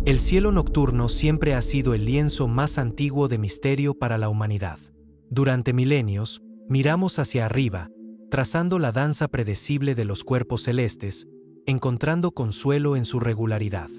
El cielo nocturno siempre ha sido el lienzo más antiguo de misterio para la humanidad. Durante milenios, miramos hacia arriba, trazando la danza predecible de los cuerpos celestes, encontrando consuelo en su regularidad.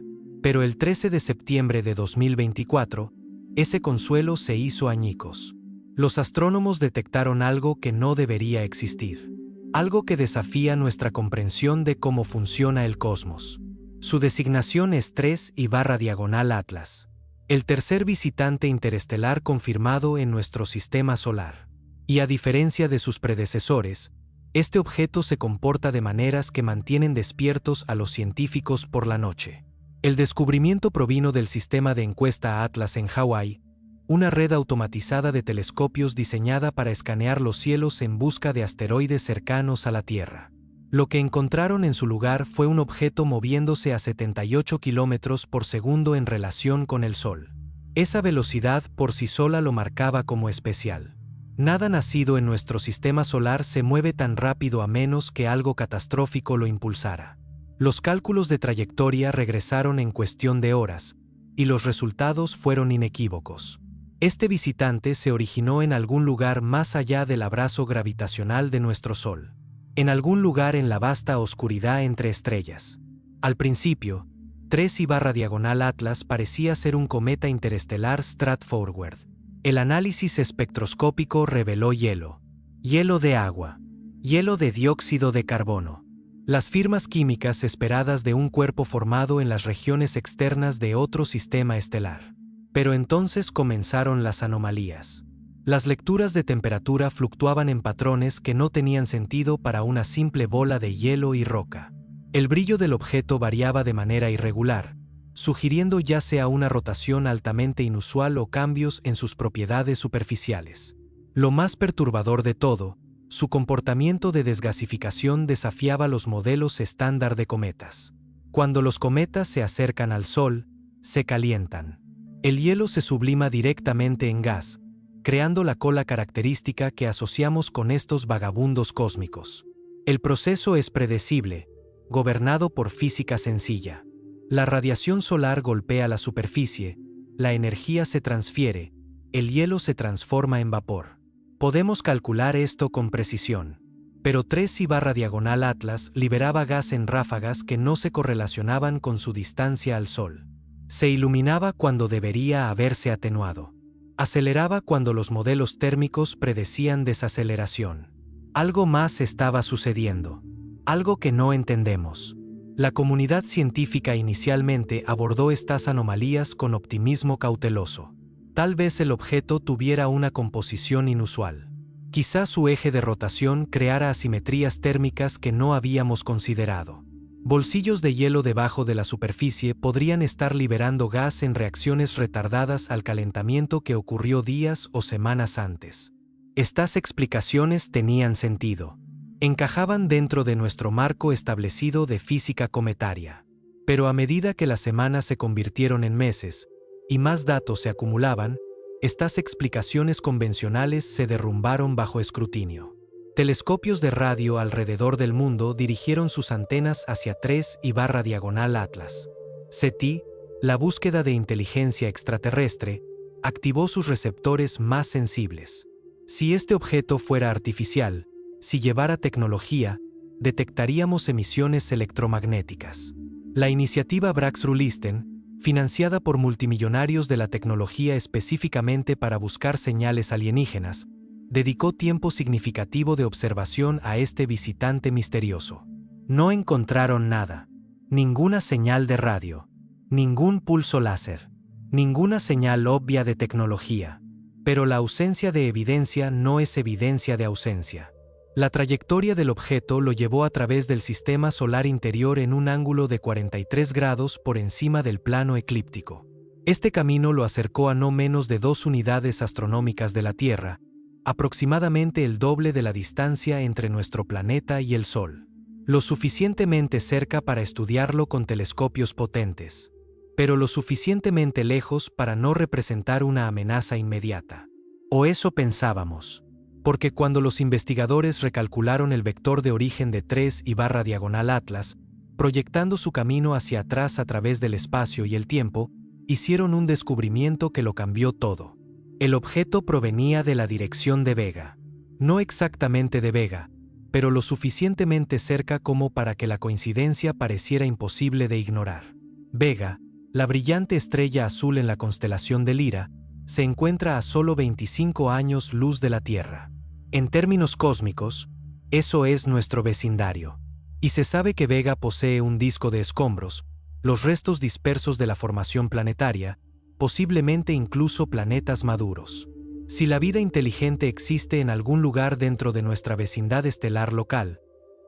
Pero el 13 de septiembre de 2024, ese consuelo se hizo añicos. Los astrónomos detectaron algo que no debería existir. Algo que desafía nuestra comprensión de cómo funciona el cosmos. Su designación es 3/Atlas. El tercer visitante interestelar confirmado en nuestro sistema solar. Y a diferencia de sus predecesores, este objeto se comporta de maneras que mantienen despiertos a los científicos por la noche. El descubrimiento provino del sistema de encuesta Atlas en Hawái, una red automatizada de telescopios diseñada para escanear los cielos en busca de asteroides cercanos a la Tierra. Lo que encontraron en su lugar fue un objeto moviéndose a 78 kilómetros por segundo en relación con el Sol. Esa velocidad por sí sola lo marcaba como especial. Nada nacido en nuestro sistema solar se mueve tan rápido a menos que algo catastrófico lo impulsara. Los cálculos de trayectoria regresaron en cuestión de horas, y los resultados fueron inequívocos. Este visitante se originó en algún lugar más allá del abrazo gravitacional de nuestro Sol. En algún lugar en la vasta oscuridad entre estrellas. Al principio, 3/Atlas parecía ser un cometa interestelar Stratford. El análisis espectroscópico reveló hielo. Hielo de agua. Hielo de dióxido de carbono. Las firmas químicas esperadas de un cuerpo formado en las regiones externas de otro sistema estelar. Pero entonces comenzaron las anomalías. Las lecturas de temperatura fluctuaban en patrones que no tenían sentido para una simple bola de hielo y roca. El brillo del objeto variaba de manera irregular, sugiriendo ya sea una rotación altamente inusual o cambios en sus propiedades superficiales. Lo más perturbador de todo, su comportamiento de desgasificación desafiaba los modelos estándar de cometas. Cuando los cometas se acercan al Sol, se calientan. El hielo se sublima directamente en gas, creando la cola característica que asociamos con estos vagabundos cósmicos. El proceso es predecible, gobernado por física sencilla. La radiación solar golpea la superficie, la energía se transfiere, el hielo se transforma en vapor. Podemos calcular esto con precisión. Pero 3/Atlas liberaba gas en ráfagas que no se correlacionaban con su distancia al Sol. Se iluminaba cuando debería haberse atenuado. Aceleraba cuando los modelos térmicos predecían desaceleración. Algo más estaba sucediendo. Algo que no entendemos. La comunidad científica inicialmente abordó estas anomalías con optimismo cauteloso. Tal vez el objeto tuviera una composición inusual. Quizás su eje de rotación creara asimetrías térmicas que no habíamos considerado. Bolsillos de hielo debajo de la superficie podrían estar liberando gas en reacciones retardadas al calentamiento que ocurrió días o semanas antes. Estas explicaciones tenían sentido. Encajaban dentro de nuestro marco establecido de física cometaria. Pero a medida que las semanas se convirtieron en meses, y más datos se acumulaban, estas explicaciones convencionales se derrumbaron bajo escrutinio. Telescopios de radio alrededor del mundo dirigieron sus antenas hacia 3/Atlas. SETI, la búsqueda de inteligencia extraterrestre, activó sus receptores más sensibles. Si este objeto fuera artificial, si llevara tecnología, detectaríamos emisiones electromagnéticas. La iniciativa Braxrullisten, financiada por multimillonarios de la tecnología específicamente para buscar señales alienígenas, dedicó tiempo significativo de observación a este visitante misterioso. No encontraron nada. Ninguna señal de radio. Ningún pulso láser. Ninguna señal obvia de tecnología. Pero la ausencia de evidencia no es evidencia de ausencia. La trayectoria del objeto lo llevó a través del sistema solar interior en un ángulo de 43 grados por encima del plano eclíptico. Este camino lo acercó a no menos de 2 unidades astronómicas de la Tierra, aproximadamente el doble de la distancia entre nuestro planeta y el Sol. Lo suficientemente cerca para estudiarlo con telescopios potentes, pero lo suficientemente lejos para no representar una amenaza inmediata. O eso pensábamos. Porque cuando los investigadores recalcularon el vector de origen de 3/Atlas, proyectando su camino hacia atrás a través del espacio y el tiempo, hicieron un descubrimiento que lo cambió todo. El objeto provenía de la dirección de Vega. No exactamente de Vega, pero lo suficientemente cerca como para que la coincidencia pareciera imposible de ignorar. Vega, la brillante estrella azul en la constelación de Lira, se encuentra a solo 25 años luz de la Tierra. En términos cósmicos, eso es nuestro vecindario. Y se sabe que Vega posee un disco de escombros, los restos dispersos de la formación planetaria, posiblemente incluso planetas maduros. Si la vida inteligente existe en algún lugar dentro de nuestra vecindad estelar local,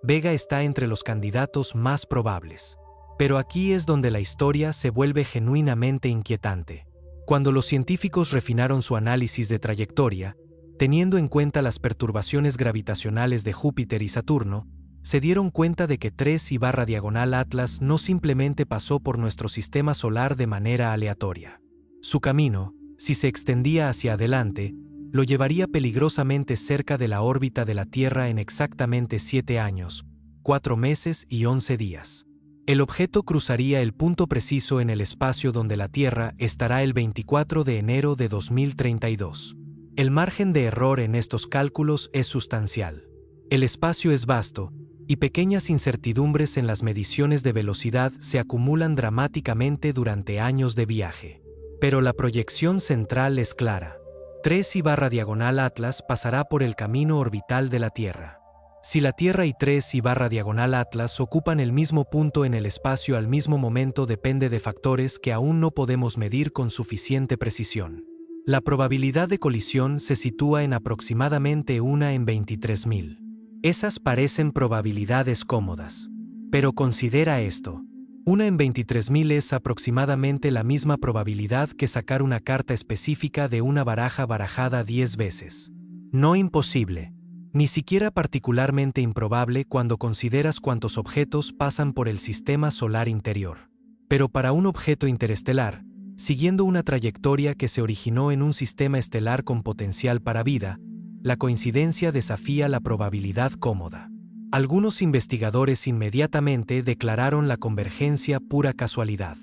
Vega está entre los candidatos más probables. Pero aquí es donde la historia se vuelve genuinamente inquietante. Cuando los científicos refinaron su análisis de trayectoria, teniendo en cuenta las perturbaciones gravitacionales de Júpiter y Saturno, se dieron cuenta de que 3I/diagonal Atlas no simplemente pasó por nuestro sistema solar de manera aleatoria. Su camino, si se extendía hacia adelante, lo llevaría peligrosamente cerca de la órbita de la Tierra en exactamente 7 años, 4 meses y 11 días. El objeto cruzaría el punto preciso en el espacio donde la Tierra estará el 24 de enero de 2032. El margen de error en estos cálculos es sustancial. El espacio es vasto, y pequeñas incertidumbres en las mediciones de velocidad se acumulan dramáticamente durante años de viaje. Pero la proyección central es clara. 3I/diagonal Atlas pasará por el camino orbital de la Tierra. Si la Tierra y 3I/diagonal Atlas ocupan el mismo punto en el espacio al mismo momento depende de factores que aún no podemos medir con suficiente precisión. La probabilidad de colisión se sitúa en aproximadamente 1 en 23.000. Esas parecen probabilidades cómodas. Pero considera esto. 1 en 23.000 es aproximadamente la misma probabilidad que sacar una carta específica de una baraja barajada 10 veces. No imposible. Ni siquiera particularmente improbable cuando consideras cuántos objetos pasan por el sistema solar interior. Pero para un objeto interestelar, siguiendo una trayectoria que se originó en un sistema estelar con potencial para vida, la coincidencia desafía la probabilidad cómoda. Algunos investigadores inmediatamente declararon la convergencia pura casualidad.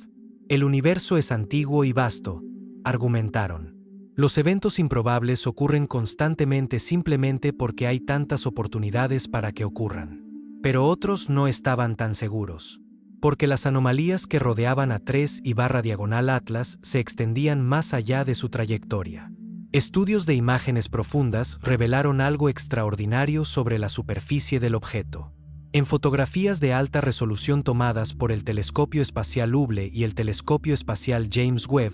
El universo es antiguo y vasto, argumentaron. Los eventos improbables ocurren constantemente simplemente porque hay tantas oportunidades para que ocurran. Pero otros no estaban tan seguros. Porque las anomalías que rodeaban a 3I/diagonal Atlas se extendían más allá de su trayectoria. Estudios de imágenes profundas revelaron algo extraordinario sobre la superficie del objeto. En fotografías de alta resolución tomadas por el telescopio espacial Hubble y el telescopio espacial James Webb,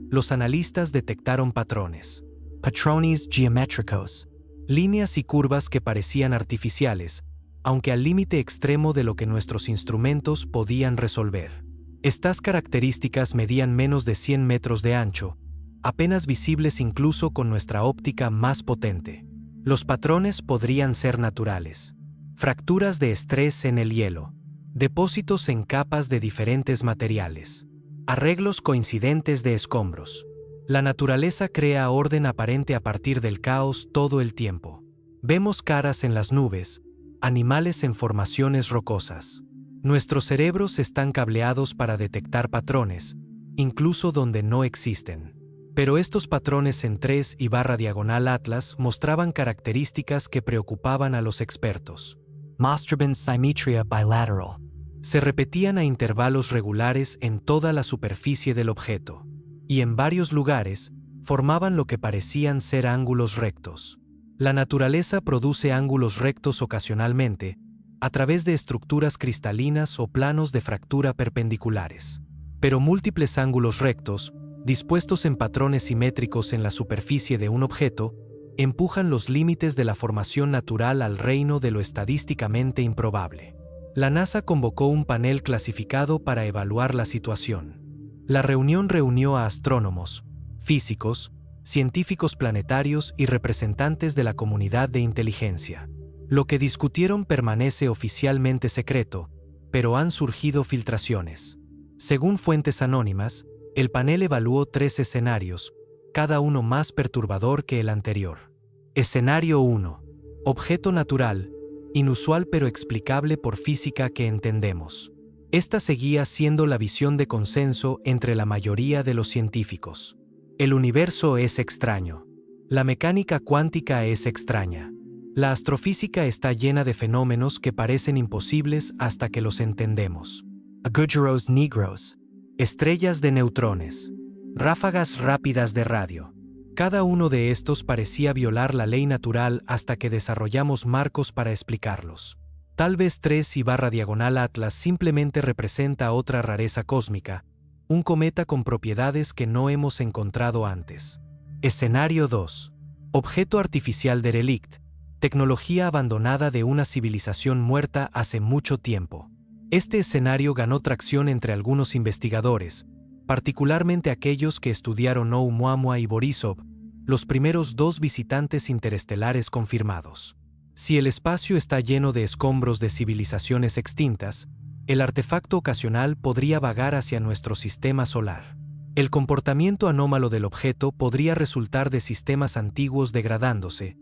los analistas detectaron patrones. Patrones geométricos. Líneas y curvas que parecían artificiales, aunque al límite extremo de lo que nuestros instrumentos podían resolver. Estas características medían menos de 100 metros de ancho, apenas visibles incluso con nuestra óptica más potente. Los patrones podrían ser naturales. Fracturas de estrés en el hielo. Depósitos en capas de diferentes materiales. Arreglos coincidentes de escombros. La naturaleza crea orden aparente a partir del caos todo el tiempo. Vemos caras en las nubes, animales en formaciones rocosas. Nuestros cerebros están cableados para detectar patrones, incluso donde no existen. Pero estos patrones en 3I/diagonal Atlas mostraban características que preocupaban a los expertos. Masterman symmetria bilateral. Se repetían a intervalos regulares en toda la superficie del objeto, y en varios lugares formaban lo que parecían ser ángulos rectos. La naturaleza produce ángulos rectos ocasionalmente, a través de estructuras cristalinas o planos de fractura perpendiculares. Pero múltiples ángulos rectos, dispuestos en patrones simétricos en la superficie de un objeto, empujan los límites de la formación natural al reino de lo estadísticamente improbable. La NASA convocó un panel clasificado para evaluar la situación. La reunión reunió a astrónomos, físicos, científicos planetarios y representantes de la comunidad de inteligencia. Lo que discutieron permanece oficialmente secreto, pero han surgido filtraciones. Según fuentes anónimas, el panel evaluó 3 escenarios, cada uno más perturbador que el anterior. Escenario 1. Objeto natural, inusual pero explicable por física que entendemos. Esta seguía siendo la visión de consenso entre la mayoría de los científicos. El universo es extraño. La mecánica cuántica es extraña. La astrofísica está llena de fenómenos que parecen imposibles hasta que los entendemos. Agujeros negros, estrellas de neutrones, ráfagas rápidas de radio. Cada uno de estos parecía violar la ley natural hasta que desarrollamos marcos para explicarlos. Tal vez 3/Atlas simplemente representa otra rareza cósmica, un cometa con propiedades que no hemos encontrado antes. Escenario 2. Objeto artificial derelict, tecnología abandonada de una civilización muerta hace mucho tiempo. Este escenario ganó tracción entre algunos investigadores, particularmente aquellos que estudiaron Oumuamua y Borisov, los primeros 2 visitantes interestelares confirmados. Si el espacio está lleno de escombros de civilizaciones extintas, el artefacto ocasional podría vagar hacia nuestro sistema solar. El comportamiento anómalo del objeto podría resultar de sistemas antiguos degradándose,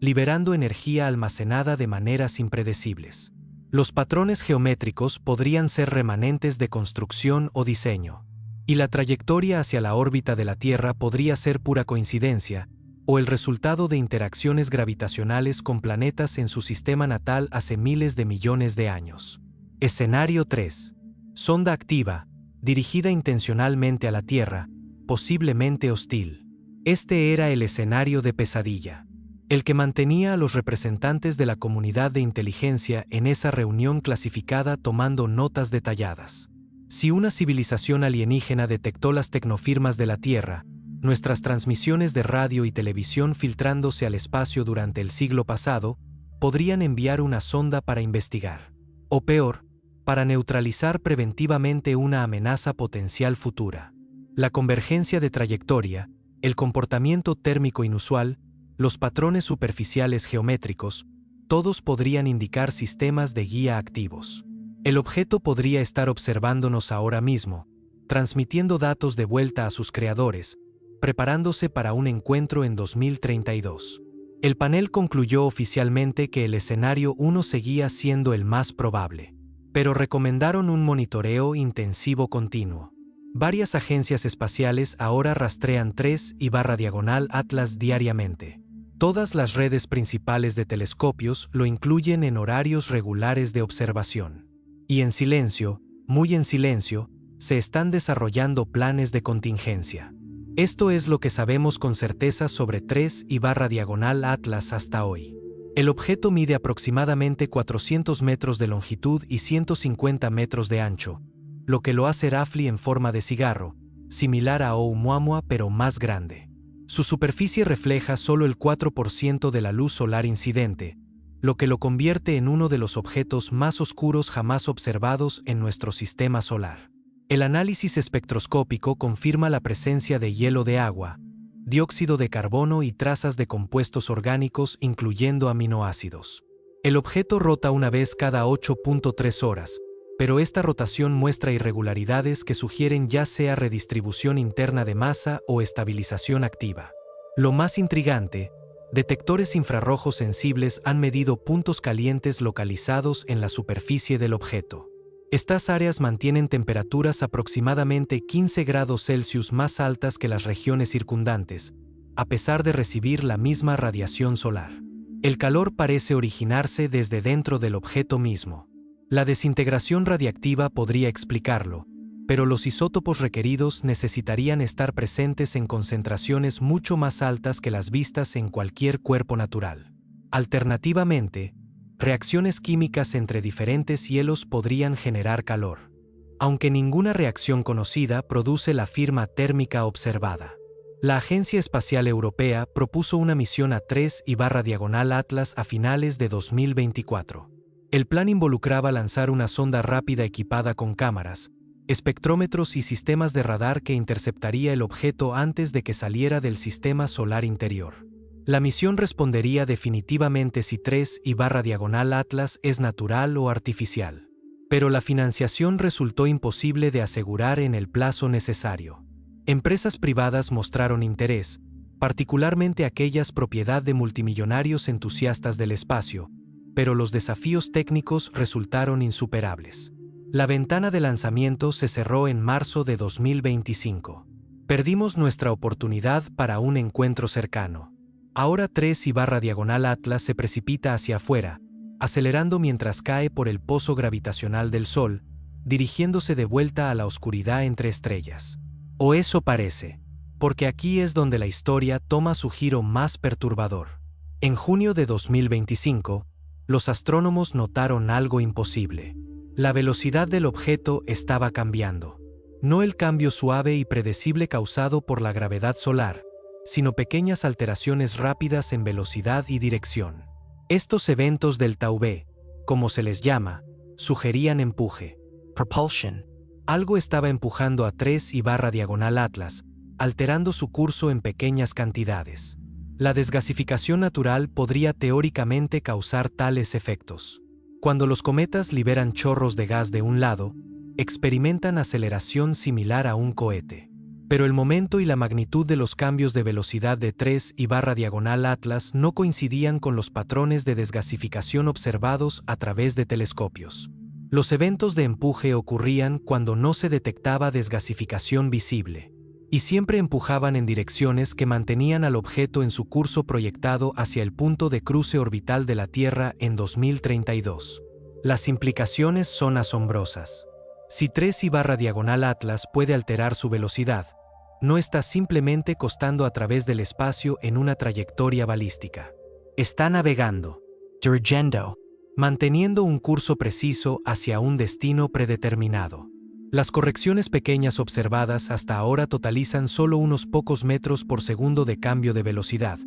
liberando energía almacenada de maneras impredecibles. Los patrones geométricos podrían ser remanentes de construcción o diseño, y la trayectoria hacia la órbita de la Tierra podría ser pura coincidencia, o el resultado de interacciones gravitacionales con planetas en su sistema natal hace miles de millones de años. Escenario 3. Sonda activa, dirigida intencionalmente a la Tierra, posiblemente hostil. Este era el escenario de pesadilla, el que mantenía a los representantes de la comunidad de inteligencia en esa reunión clasificada tomando notas detalladas. Si una civilización alienígena detectó las tecnofirmas de la Tierra, nuestras transmisiones de radio y televisión filtrándose al espacio durante el siglo pasado, podrían enviar una sonda para investigar. O peor, para neutralizar preventivamente una amenaza potencial futura. La convergencia de trayectoria, el comportamiento térmico inusual, los patrones superficiales geométricos, todos podrían indicar sistemas de guía activos. El objeto podría estar observándonos ahora mismo, transmitiendo datos de vuelta a sus creadores, preparándose para un encuentro en 2032. El panel concluyó oficialmente que el escenario 1 seguía siendo el más probable, pero recomendaron un monitoreo intensivo continuo. Varias agencias espaciales ahora rastrean 3/Atlas diariamente. Todas las redes principales de telescopios lo incluyen en horarios regulares de observación. Y en silencio, muy en silencio, se están desarrollando planes de contingencia. Esto es lo que sabemos con certeza sobre 3/Atlas hasta hoy. El objeto mide aproximadamente 400 metros de longitud y 150 metros de ancho, lo que lo hace roughly en forma de cigarro, similar a Oumuamua pero más grande. Su superficie refleja solo el 4% de la luz solar incidente, lo que lo convierte en uno de los objetos más oscuros jamás observados en nuestro sistema solar. El análisis espectroscópico confirma la presencia de hielo de agua, dióxido de carbono y trazas de compuestos orgánicos incluyendo aminoácidos. El objeto rota una vez cada 8.3 horas, pero esta rotación muestra irregularidades que sugieren ya sea redistribución interna de masa o estabilización activa. Lo más intrigante, detectores infrarrojos sensibles han medido puntos calientes localizados en la superficie del objeto. Estas áreas mantienen temperaturas aproximadamente 15 grados Celsius más altas que las regiones circundantes, a pesar de recibir la misma radiación solar. El calor parece originarse desde dentro del objeto mismo. La desintegración radiactiva podría explicarlo, pero los isótopos requeridos necesitarían estar presentes en concentraciones mucho más altas que las vistas en cualquier cuerpo natural. Alternativamente, reacciones químicas entre diferentes hielos podrían generar calor, aunque ninguna reacción conocida produce la firma térmica observada. La Agencia Espacial Europea propuso una misión a 3/Atlas a finales de 2024. El plan involucraba lanzar una sonda rápida equipada con cámaras, espectrómetros y sistemas de radar que interceptaría el objeto antes de que saliera del sistema solar interior. La misión respondería definitivamente si 3/Atlas es natural o artificial. Pero la financiación resultó imposible de asegurar en el plazo necesario. Empresas privadas mostraron interés, particularmente aquellas propiedad de multimillonarios entusiastas del espacio, pero los desafíos técnicos resultaron insuperables. La ventana de lanzamiento se cerró en marzo de 2025. Perdimos nuestra oportunidad para un encuentro cercano. Ahora 3/diagonal Atlas se precipita hacia afuera, acelerando mientras cae por el pozo gravitacional del Sol, dirigiéndose de vuelta a la oscuridad entre estrellas. O eso parece, porque aquí es donde la historia toma su giro más perturbador. En junio de 2025, los astrónomos notaron algo imposible. La velocidad del objeto estaba cambiando. No el cambio suave y predecible causado por la gravedad solar, sino pequeñas alteraciones rápidas en velocidad y dirección. Estos eventos del tau B, como se les llama, sugerían empuje. Propulsion. Algo estaba empujando a 3/diagonal Atlas, alterando su curso en pequeñas cantidades. La desgasificación natural podría teóricamente causar tales efectos. Cuando los cometas liberan chorros de gas de un lado, experimentan aceleración similar a un cohete. Pero el momento y la magnitud de los cambios de velocidad de 3/diagonal Atlas no coincidían con los patrones de desgasificación observados a través de telescopios. Los eventos de empuje ocurrían cuando no se detectaba desgasificación visible, y siempre empujaban en direcciones que mantenían al objeto en su curso proyectado hacia el punto de cruce orbital de la Tierra en 2032. Las implicaciones son asombrosas. Si 3/diagonal Atlas puede alterar su velocidad, no está simplemente costando a través del espacio en una trayectoria balística. Está navegando, dirigendo, manteniendo un curso preciso hacia un destino predeterminado. Las correcciones pequeñas observadas hasta ahora totalizan solo unos pocos metros por segundo de cambio de velocidad,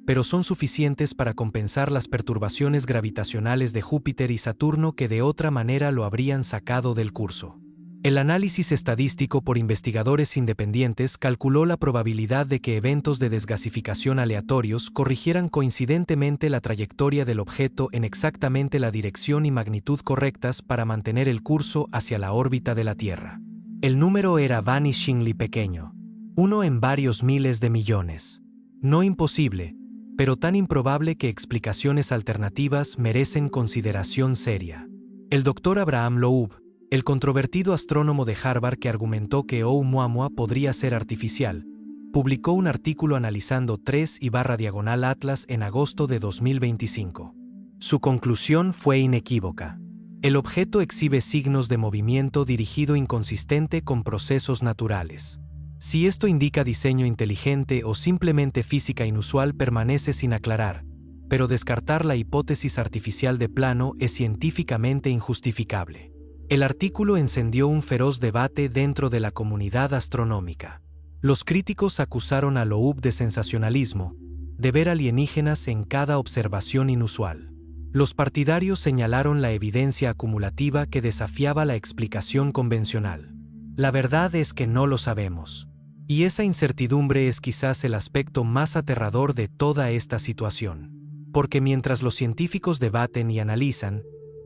pero son suficientes para compensar las perturbaciones gravitacionales de Júpiter y Saturno que de otra manera lo habrían sacado del curso. El análisis estadístico por investigadores independientes calculó la probabilidad de que eventos de desgasificación aleatorios corrigieran coincidentemente la trayectoria del objeto en exactamente la dirección y magnitud correctas para mantener el curso hacia la órbita de la Tierra. El número era vanishingly pequeño, 1 en varios miles de millones. No imposible, pero tan improbable que explicaciones alternativas merecen consideración seria. El Dr. Abraham Loeb, el controvertido astrónomo de Harvard que argumentó que Oumuamua podría ser artificial, publicó un artículo analizando 3/diagonal Atlas en agosto de 2025. Su conclusión fue inequívoca. El objeto exhibe signos de movimiento dirigido inconsistente con procesos naturales. Si esto indica diseño inteligente o simplemente física inusual permanece sin aclarar, pero descartar la hipótesis artificial de plano es científicamente injustificable. El artículo encendió un feroz debate dentro de la comunidad astronómica. Los críticos acusaron a Loeb de sensacionalismo, de ver alienígenas en cada observación inusual. Los partidarios señalaron la evidencia acumulativa que desafiaba la explicación convencional. La verdad es que no lo sabemos. Y esa incertidumbre es quizás el aspecto más aterrador de toda esta situación. Porque mientras los científicos debaten y analizan,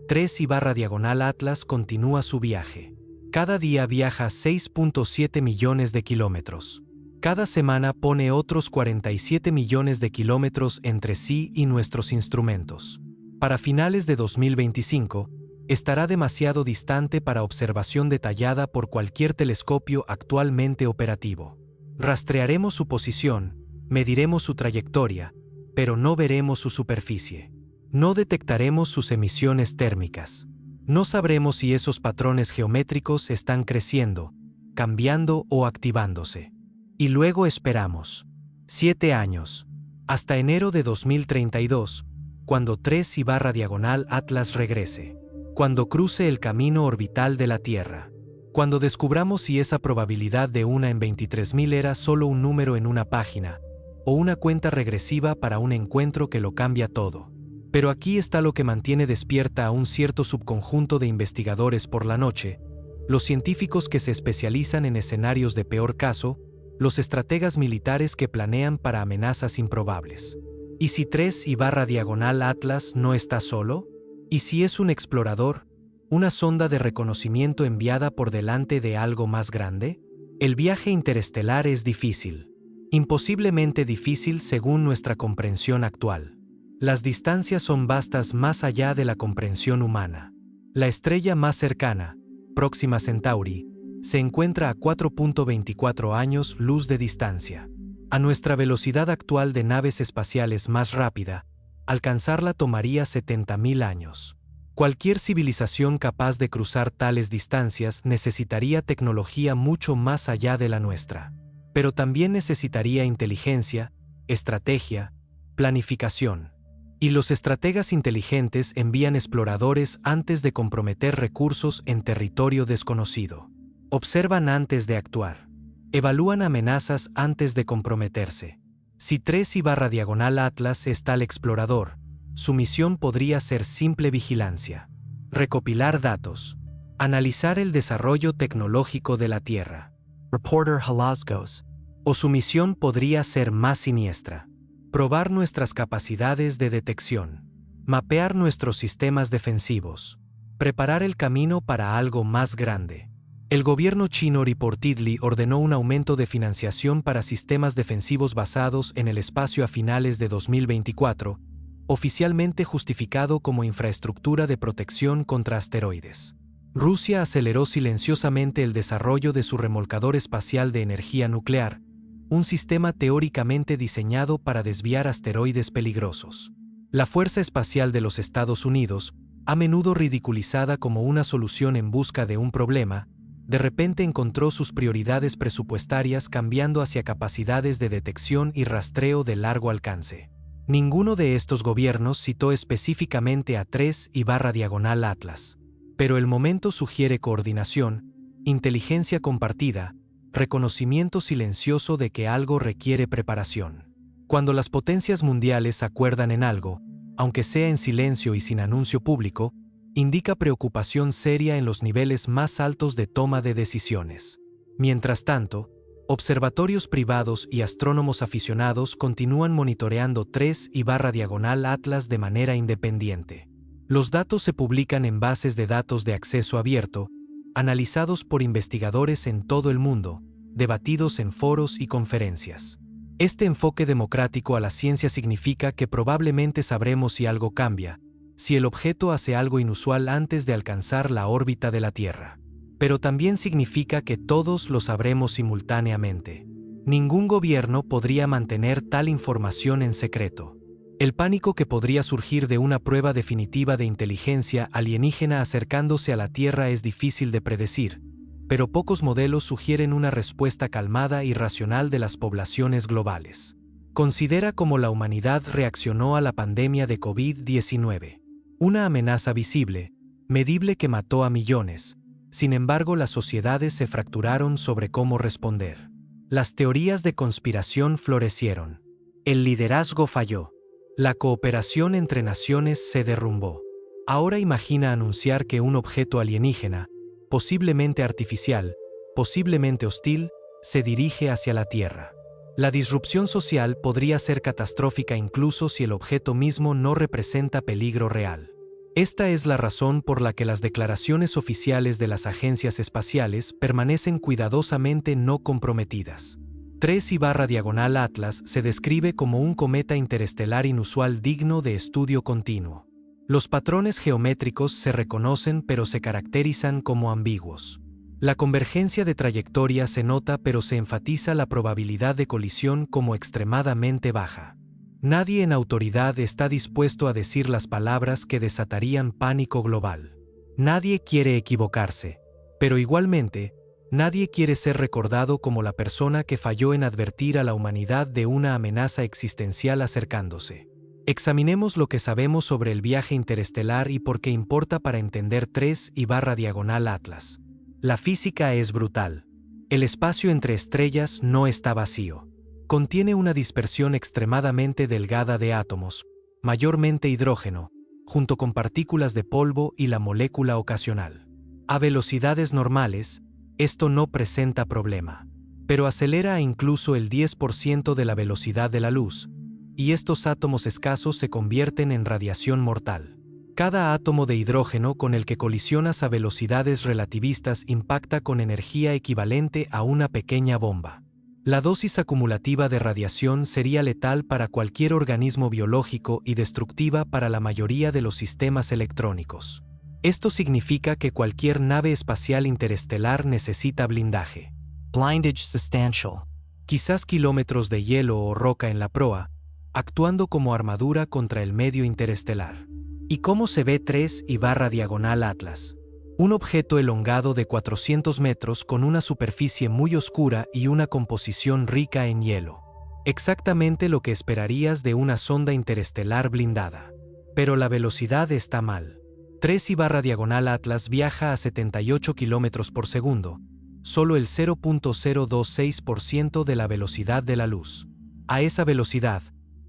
3/diagonal Atlas continúa su viaje. Cada día viaja 6.7 millones de kilómetros. Cada semana pone otros 47 millones de kilómetros entre sí y nuestros instrumentos. Para finales de 2025, estará demasiado distante para observación detallada por cualquier telescopio actualmente operativo. Rastrearemos su posición, mediremos su trayectoria, pero no veremos su superficie. No detectaremos sus emisiones térmicas. No sabremos si esos patrones geométricos están creciendo, cambiando o activándose. Y luego esperamos 7 años, hasta enero de 2032, cuando 3/diagonal Atlas regrese, cuando cruce el camino orbital de la Tierra, cuando descubramos si esa probabilidad de 1 en 23.000 era solo un número en una página, o una cuenta regresiva para un encuentro que lo cambia todo. Pero aquí está lo que mantiene despierta a un cierto subconjunto de investigadores por la noche, los científicos que se especializan en escenarios de peor caso, los estrategas militares que planean para amenazas improbables. ¿Y si 3/diagonal Atlas no está solo? ¿Y si es un explorador, una sonda de reconocimiento enviada por delante de algo más grande? El viaje interestelar es difícil, imposiblemente difícil según nuestra comprensión actual. Las distancias son vastas más allá de la comprensión humana. La estrella más cercana, Próxima Centauri, se encuentra a 4.24 años luz de distancia. A nuestra velocidad actual de naves espaciales más rápida, alcanzarla tomaría 70.000 años. Cualquier civilización capaz de cruzar tales distancias necesitaría tecnología mucho más allá de la nuestra. Pero también necesitaría inteligencia, estrategia, planificación. Y los estrategas inteligentes envían exploradores antes de comprometer recursos en territorio desconocido. Observan antes de actuar. Evalúan amenazas antes de comprometerse. Si 3/Atlas es tal explorador, su misión podría ser simple vigilancia, recopilar datos, analizar el desarrollo tecnológico de la Tierra. Reporter Halasgos. O su misión podría ser más siniestra, probar nuestras capacidades de detección, mapear nuestros sistemas defensivos, preparar el camino para algo más grande. El gobierno chino reportedly ordenó un aumento de financiación para sistemas defensivos basados en el espacio a finales de 2024, oficialmente justificado como infraestructura de protección contra asteroides. Rusia aceleró silenciosamente el desarrollo de su remolcador espacial de energía nuclear, un sistema teóricamente diseñado para desviar asteroides peligrosos. La Fuerza Espacial de los Estados Unidos, a menudo ridiculizada como una solución en busca de un problema, de repente encontró sus prioridades presupuestarias cambiando hacia capacidades de detección y rastreo de largo alcance. Ninguno de estos gobiernos citó específicamente a 3/Atlas. Pero el momento sugiere coordinación, inteligencia compartida, reconocimiento silencioso de que algo requiere preparación. Cuando las potencias mundiales acuerdan en algo, aunque sea en silencio y sin anuncio público, indica preocupación seria en los niveles más altos de toma de decisiones. Mientras tanto, observatorios privados y astrónomos aficionados continúan monitoreando 3/Atlas de manera independiente. Los datos se publican en bases de datos de acceso abierto, analizados por investigadores en todo el mundo, debatidos en foros y conferencias. Este enfoque democrático a la ciencia significa que probablemente sabremos si algo cambia, si el objeto hace algo inusual antes de alcanzar la órbita de la Tierra. Pero también significa que todos lo sabremos simultáneamente. Ningún gobierno podría mantener tal información en secreto. El pánico que podría surgir de una prueba definitiva de inteligencia alienígena acercándose a la Tierra es difícil de predecir, pero pocos modelos sugieren una respuesta calmada y racional de las poblaciones globales. Considera cómo la humanidad reaccionó a la pandemia de COVID-19. Una amenaza visible, medible que mató a millones. Sin embargo, las sociedades se fracturaron sobre cómo responder. Las teorías de conspiración florecieron. El liderazgo falló. La cooperación entre naciones se derrumbó. Ahora imagina anunciar que un objeto alienígena, posiblemente artificial, posiblemente hostil, se dirige hacia la Tierra. La disrupción social podría ser catastrófica incluso si el objeto mismo no representa peligro real. Esta es la razón por la que las declaraciones oficiales de las agencias espaciales permanecen cuidadosamente no comprometidas. 3/Atlas se describe como un cometa interestelar inusual digno de estudio continuo. Los patrones geométricos se reconocen pero se caracterizan como ambiguos. La convergencia de trayectoria se nota pero se enfatiza la probabilidad de colisión como extremadamente baja. Nadie en autoridad está dispuesto a decir las palabras que desatarían pánico global. Nadie quiere equivocarse, pero igualmente, nadie quiere ser recordado como la persona que falló en advertir a la humanidad de una amenaza existencial acercándose. Examinemos lo que sabemos sobre el viaje interestelar y por qué importa para entender 3/Atlas. La física es brutal. El espacio entre estrellas no está vacío. Contiene una dispersión extremadamente delgada de átomos, mayormente hidrógeno, junto con partículas de polvo y la molécula ocasional. A velocidades normales, esto no presenta problema, pero acelera a incluso el 10% de la velocidad de la luz, y estos átomos escasos se convierten en radiación mortal. Cada átomo de hidrógeno con el que colisionas a velocidades relativistas impacta con energía equivalente a una pequeña bomba. La dosis acumulativa de radiación sería letal para cualquier organismo biológico y destructiva para la mayoría de los sistemas electrónicos. Esto significa que cualquier nave espacial interestelar necesita blindaje. Blindage substantial. Quizás kilómetros de hielo o roca en la proa, actuando como armadura contra el medio interestelar. ¿Y cómo se ve 3/diagonal Atlas? Un objeto elongado de 400 metros con una superficie muy oscura y una composición rica en hielo. Exactamente lo que esperarías de una sonda interestelar blindada. Pero la velocidad está mal. 3/diagonal Atlas viaja a 78 km por segundo, solo el 0.026% de la velocidad de la luz. A esa velocidad,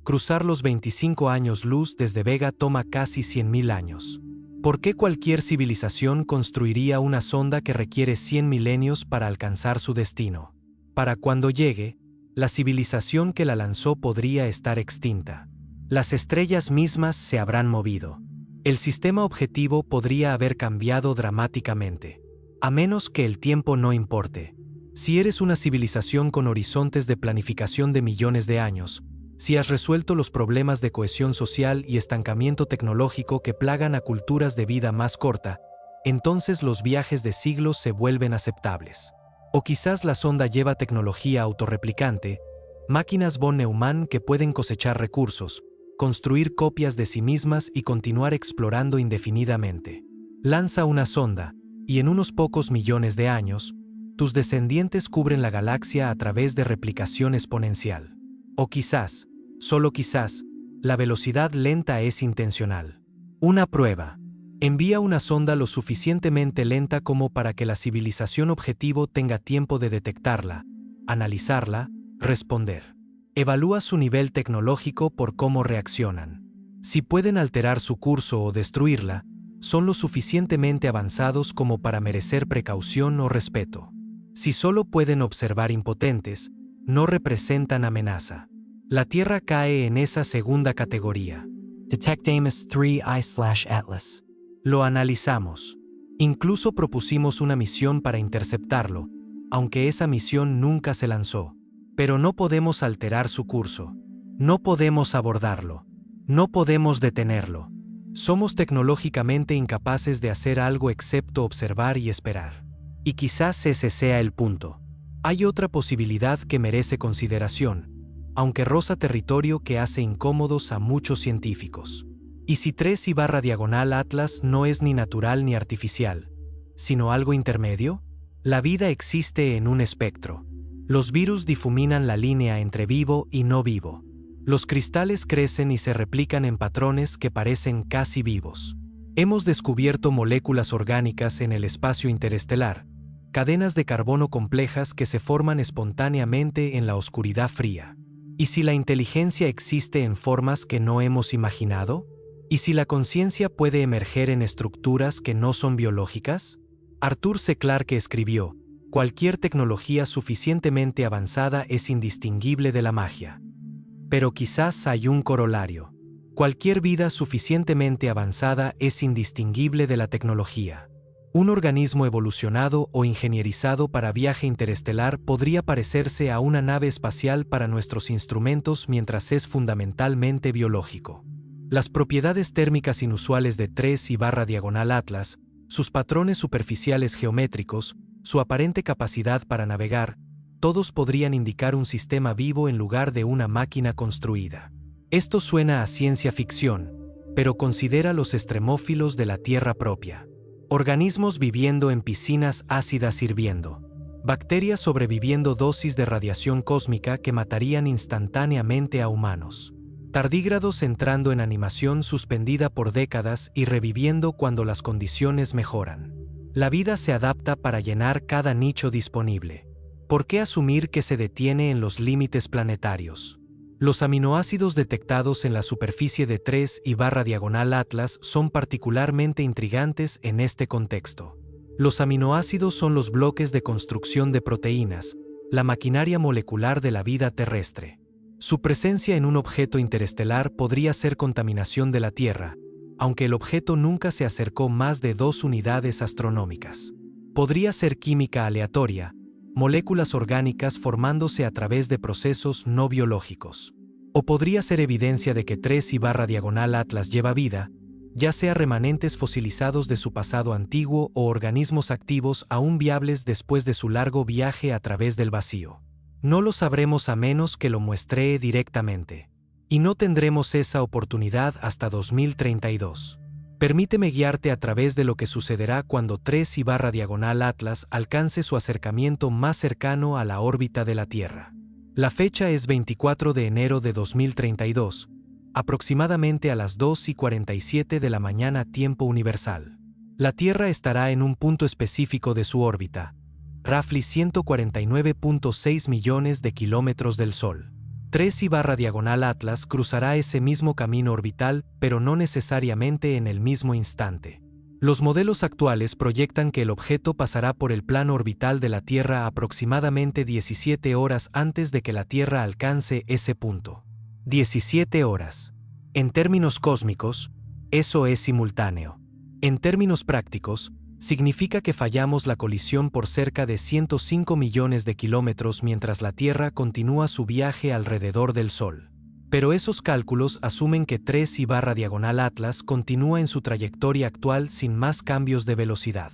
cruzar los 25 años luz desde Vega toma casi 100.000 años. ¿Por qué cualquier civilización construiría una sonda que requiere 100 milenios para alcanzar su destino? Para cuando llegue, la civilización que la lanzó podría estar extinta. Las estrellas mismas se habrán movido. El sistema objetivo podría haber cambiado dramáticamente. A menos que el tiempo no importe. Si eres una civilización con horizontes de planificación de millones de años, si has resuelto los problemas de cohesión social y estancamiento tecnológico que plagan a culturas de vida más corta, entonces los viajes de siglos se vuelven aceptables. O quizás la sonda lleva tecnología autorreplicante, máquinas von Neumann que pueden cosechar recursos, construir copias de sí mismas y continuar explorando indefinidamente. Lanza una sonda, y en unos pocos millones de años, tus descendientes cubren la galaxia a través de replicación exponencial. O quizás, solo quizás, la velocidad lenta es intencional. Una prueba. Envía una sonda lo suficientemente lenta como para que la civilización objetivo tenga tiempo de detectarla, analizarla, responder. Evalúa su nivel tecnológico por cómo reaccionan. Si pueden alterar su curso o destruirla, son lo suficientemente avanzados como para merecer precaución o respeto. Si solo pueden observar impotentes, no representan amenaza. La Tierra cae en esa segunda categoría. Detect Amos 3I/Atlas. Lo analizamos. Incluso propusimos una misión para interceptarlo, aunque esa misión nunca se lanzó. Pero no podemos alterar su curso. No podemos abordarlo. No podemos detenerlo. Somos tecnológicamente incapaces de hacer algo excepto observar y esperar. Y quizás ese sea el punto. Hay otra posibilidad que merece consideración, aunque roza territorio que hace incómodos a muchos científicos. ¿Y si 3/diagonal Atlas no es ni natural ni artificial, sino algo intermedio? La vida existe en un espectro. Los virus difuminan la línea entre vivo y no vivo. Los cristales crecen y se replican en patrones que parecen casi vivos. Hemos descubierto moléculas orgánicas en el espacio interestelar, cadenas de carbono complejas que se forman espontáneamente en la oscuridad fría. ¿Y si la inteligencia existe en formas que no hemos imaginado? ¿Y si la conciencia puede emerger en estructuras que no son biológicas? Arthur C. Clarke escribió: cualquier tecnología suficientemente avanzada es indistinguible de la magia. Pero quizás hay un corolario. Cualquier vida suficientemente avanzada es indistinguible de la tecnología. Un organismo evolucionado o ingenierizado para viaje interestelar podría parecerse a una nave espacial para nuestros instrumentos mientras es fundamentalmente biológico. Las propiedades térmicas inusuales de 3/diagonal Atlas, sus patrones superficiales geométricos, su aparente capacidad para navegar, todos podrían indicar un sistema vivo en lugar de una máquina construida. Esto suena a ciencia ficción, pero considera los extremófilos de la Tierra propia. Organismos viviendo en piscinas ácidas hirviendo. Bacterias sobreviviendo dosis de radiación cósmica que matarían instantáneamente a humanos. Tardígrados entrando en animación suspendida por décadas y reviviendo cuando las condiciones mejoran. La vida se adapta para llenar cada nicho disponible. ¿Por qué asumir que se detiene en los límites planetarios? Los aminoácidos detectados en la superficie de 3/diagonal Atlas son particularmente intrigantes en este contexto. Los aminoácidos son los bloques de construcción de proteínas, la maquinaria molecular de la vida terrestre. Su presencia en un objeto interestelar podría ser contaminación de la Tierra, aunque el objeto nunca se acercó más de 2 unidades astronómicas. Podría ser química aleatoria, moléculas orgánicas formándose a través de procesos no biológicos. O podría ser evidencia de que 3/diagonal Atlas lleva vida, ya sea remanentes fosilizados de su pasado antiguo o organismos activos aún viables después de su largo viaje a través del vacío. No lo sabremos a menos que lo muestree directamente. Y no tendremos esa oportunidad hasta 2032. Permíteme guiarte a través de lo que sucederá cuando 3/Atlas alcance su acercamiento más cercano a la órbita de la Tierra. La fecha es 24 de enero de 2032, aproximadamente a las 2:47 de la mañana tiempo universal. La Tierra estará en un punto específico de su órbita, roughly 149.6 millones de kilómetros del Sol. 3/Atlas cruzará ese mismo camino orbital, pero no necesariamente en el mismo instante. Los modelos actuales proyectan que el objeto pasará por el plano orbital de la Tierra aproximadamente 17 horas antes de que la Tierra alcance ese punto. 17 horas. En términos cósmicos, eso es simultáneo. En términos prácticos, significa que fallamos la colisión por cerca de 105 millones de kilómetros mientras la Tierra continúa su viaje alrededor del Sol. Pero esos cálculos asumen que 3/Atlas continúa en su trayectoria actual sin más cambios de velocidad.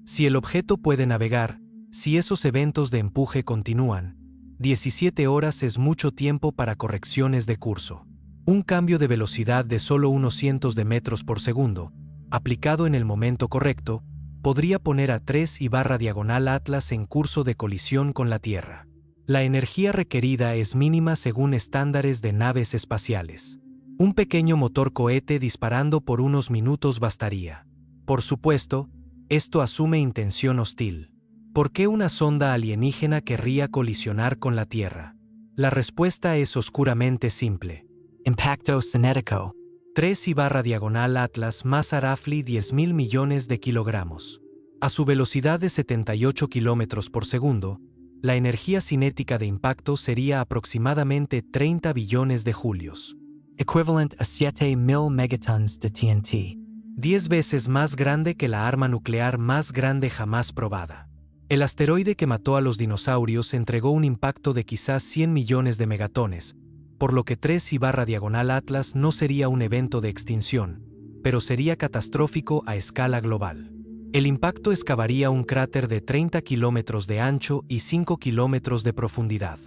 Si el objeto puede navegar, si esos eventos de empuje continúan, 17 horas es mucho tiempo para correcciones de curso. Un cambio de velocidad de solo unos cientos de metros por segundo, aplicado en el momento correcto, podría poner a 3/Atlas en curso de colisión con la Tierra. La energía requerida es mínima según estándares de naves espaciales. Un pequeño motor cohete disparando por unos minutos bastaría. Por supuesto, esto asume intención hostil. ¿Por qué una sonda alienígena querría colisionar con la Tierra? La respuesta es oscuramente simple. Impacto cinético. 3/Atlas masa roughly 10.000 millones de kilogramos. A su velocidad de 78 kilómetros por segundo, la energía cinética de impacto sería aproximadamente 30 billones de julios. Equivalent a 7.000 megatons de TNT. 10 veces más grande que la arma nuclear más grande jamás probada. El asteroide que mató a los dinosaurios entregó un impacto de quizás 100 millones de megatones, por lo que 3/Atlas no sería un evento de extinción, pero sería catastrófico a escala global. El impacto excavaría un cráter de 30 kilómetros de ancho y 5 kilómetros de profundidad.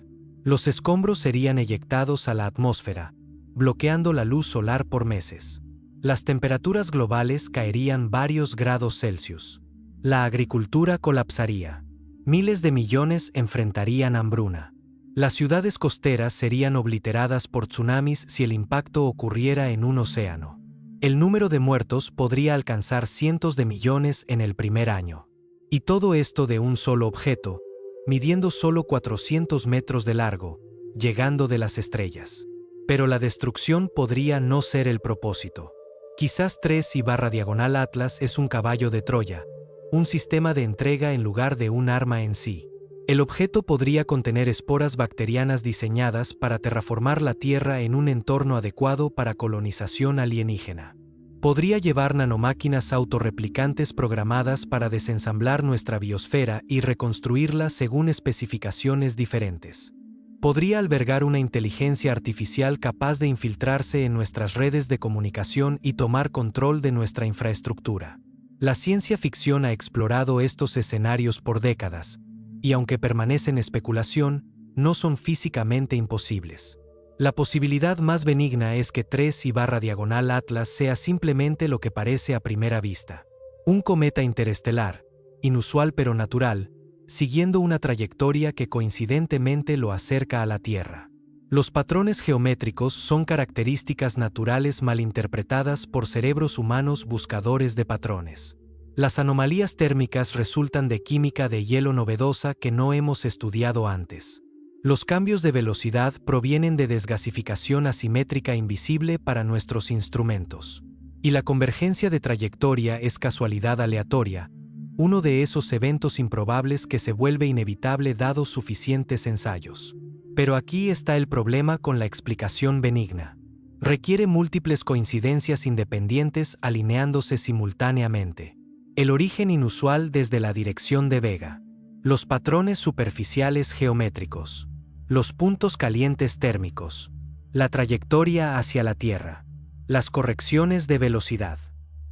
Los escombros serían eyectados a la atmósfera, bloqueando la luz solar por meses. Las temperaturas globales caerían varios grados Celsius. La agricultura colapsaría. Miles de millones enfrentarían hambruna. Las ciudades costeras serían obliteradas por tsunamis si el impacto ocurriera en un océano. El número de muertos podría alcanzar cientos de millones en el primer año. Y todo esto de un solo objeto, midiendo solo 400 metros de largo, llegando de las estrellas. Pero la destrucción podría no ser el propósito. Quizás 3/Atlas es un caballo de Troya, un sistema de entrega en lugar de un arma en sí. El objeto podría contener esporas bacterianas diseñadas para terraformar la Tierra en un entorno adecuado para colonización alienígena. Podría llevar nanomáquinas autorreplicantes programadas para desensamblar nuestra biosfera y reconstruirla según especificaciones diferentes. Podría albergar una inteligencia artificial capaz de infiltrarse en nuestras redes de comunicación y tomar control de nuestra infraestructura. La ciencia ficción ha explorado estos escenarios por décadas, y aunque permanecen especulación, no son físicamente imposibles. La posibilidad más benigna es que 3/Atlas sea simplemente lo que parece a primera vista. Un cometa interestelar, inusual pero natural, siguiendo una trayectoria que coincidentemente lo acerca a la Tierra. Los patrones geométricos son características naturales malinterpretadas por cerebros humanos buscadores de patrones. Las anomalías térmicas resultan de química de hielo novedosa que no hemos estudiado antes. Los cambios de velocidad provienen de desgasificación asimétrica invisible para nuestros instrumentos. Y la convergencia de trayectoria es casualidad aleatoria, uno de esos eventos improbables que se vuelve inevitable dados suficientes ensayos. Pero aquí está el problema con la explicación benigna. Requiere múltiples coincidencias independientes alineándose simultáneamente. El origen inusual desde la dirección de Vega. Los patrones superficiales geométricos. Los puntos calientes térmicos. La trayectoria hacia la Tierra. Las correcciones de velocidad.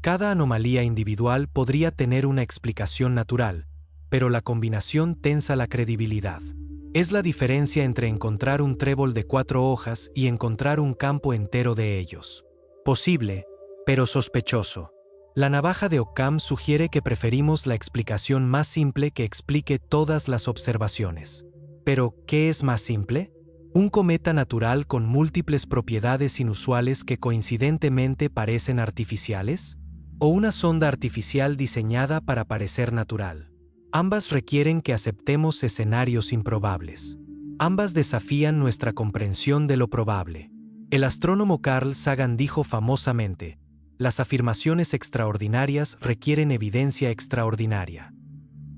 Cada anomalía individual podría tener una explicación natural, pero la combinación tensa la credibilidad. Es la diferencia entre encontrar un trébol de 4 hojas y encontrar un campo entero de ellos. Posible, pero sospechoso. La navaja de Occam sugiere que preferimos la explicación más simple que explique todas las observaciones. Pero, ¿qué es más simple? ¿Un cometa natural con múltiples propiedades inusuales que coincidentemente parecen artificiales? ¿O una sonda artificial diseñada para parecer natural? Ambas requieren que aceptemos escenarios improbables. Ambas desafían nuestra comprensión de lo probable. El astrónomo Carl Sagan dijo famosamente: las afirmaciones extraordinarias requieren evidencia extraordinaria.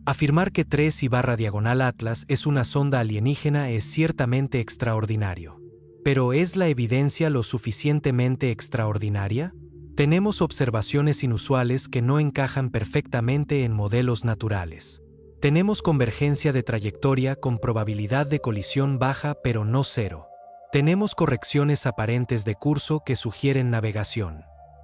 Afirmar que 3/Atlas es una sonda alienígena es ciertamente extraordinario. ¿Pero es la evidencia lo suficientemente extraordinaria? Tenemos observaciones inusuales que no encajan perfectamente en modelos naturales. Tenemos convergencia de trayectoria con probabilidad de colisión baja pero no cero. Tenemos correcciones aparentes de curso que sugieren navegación.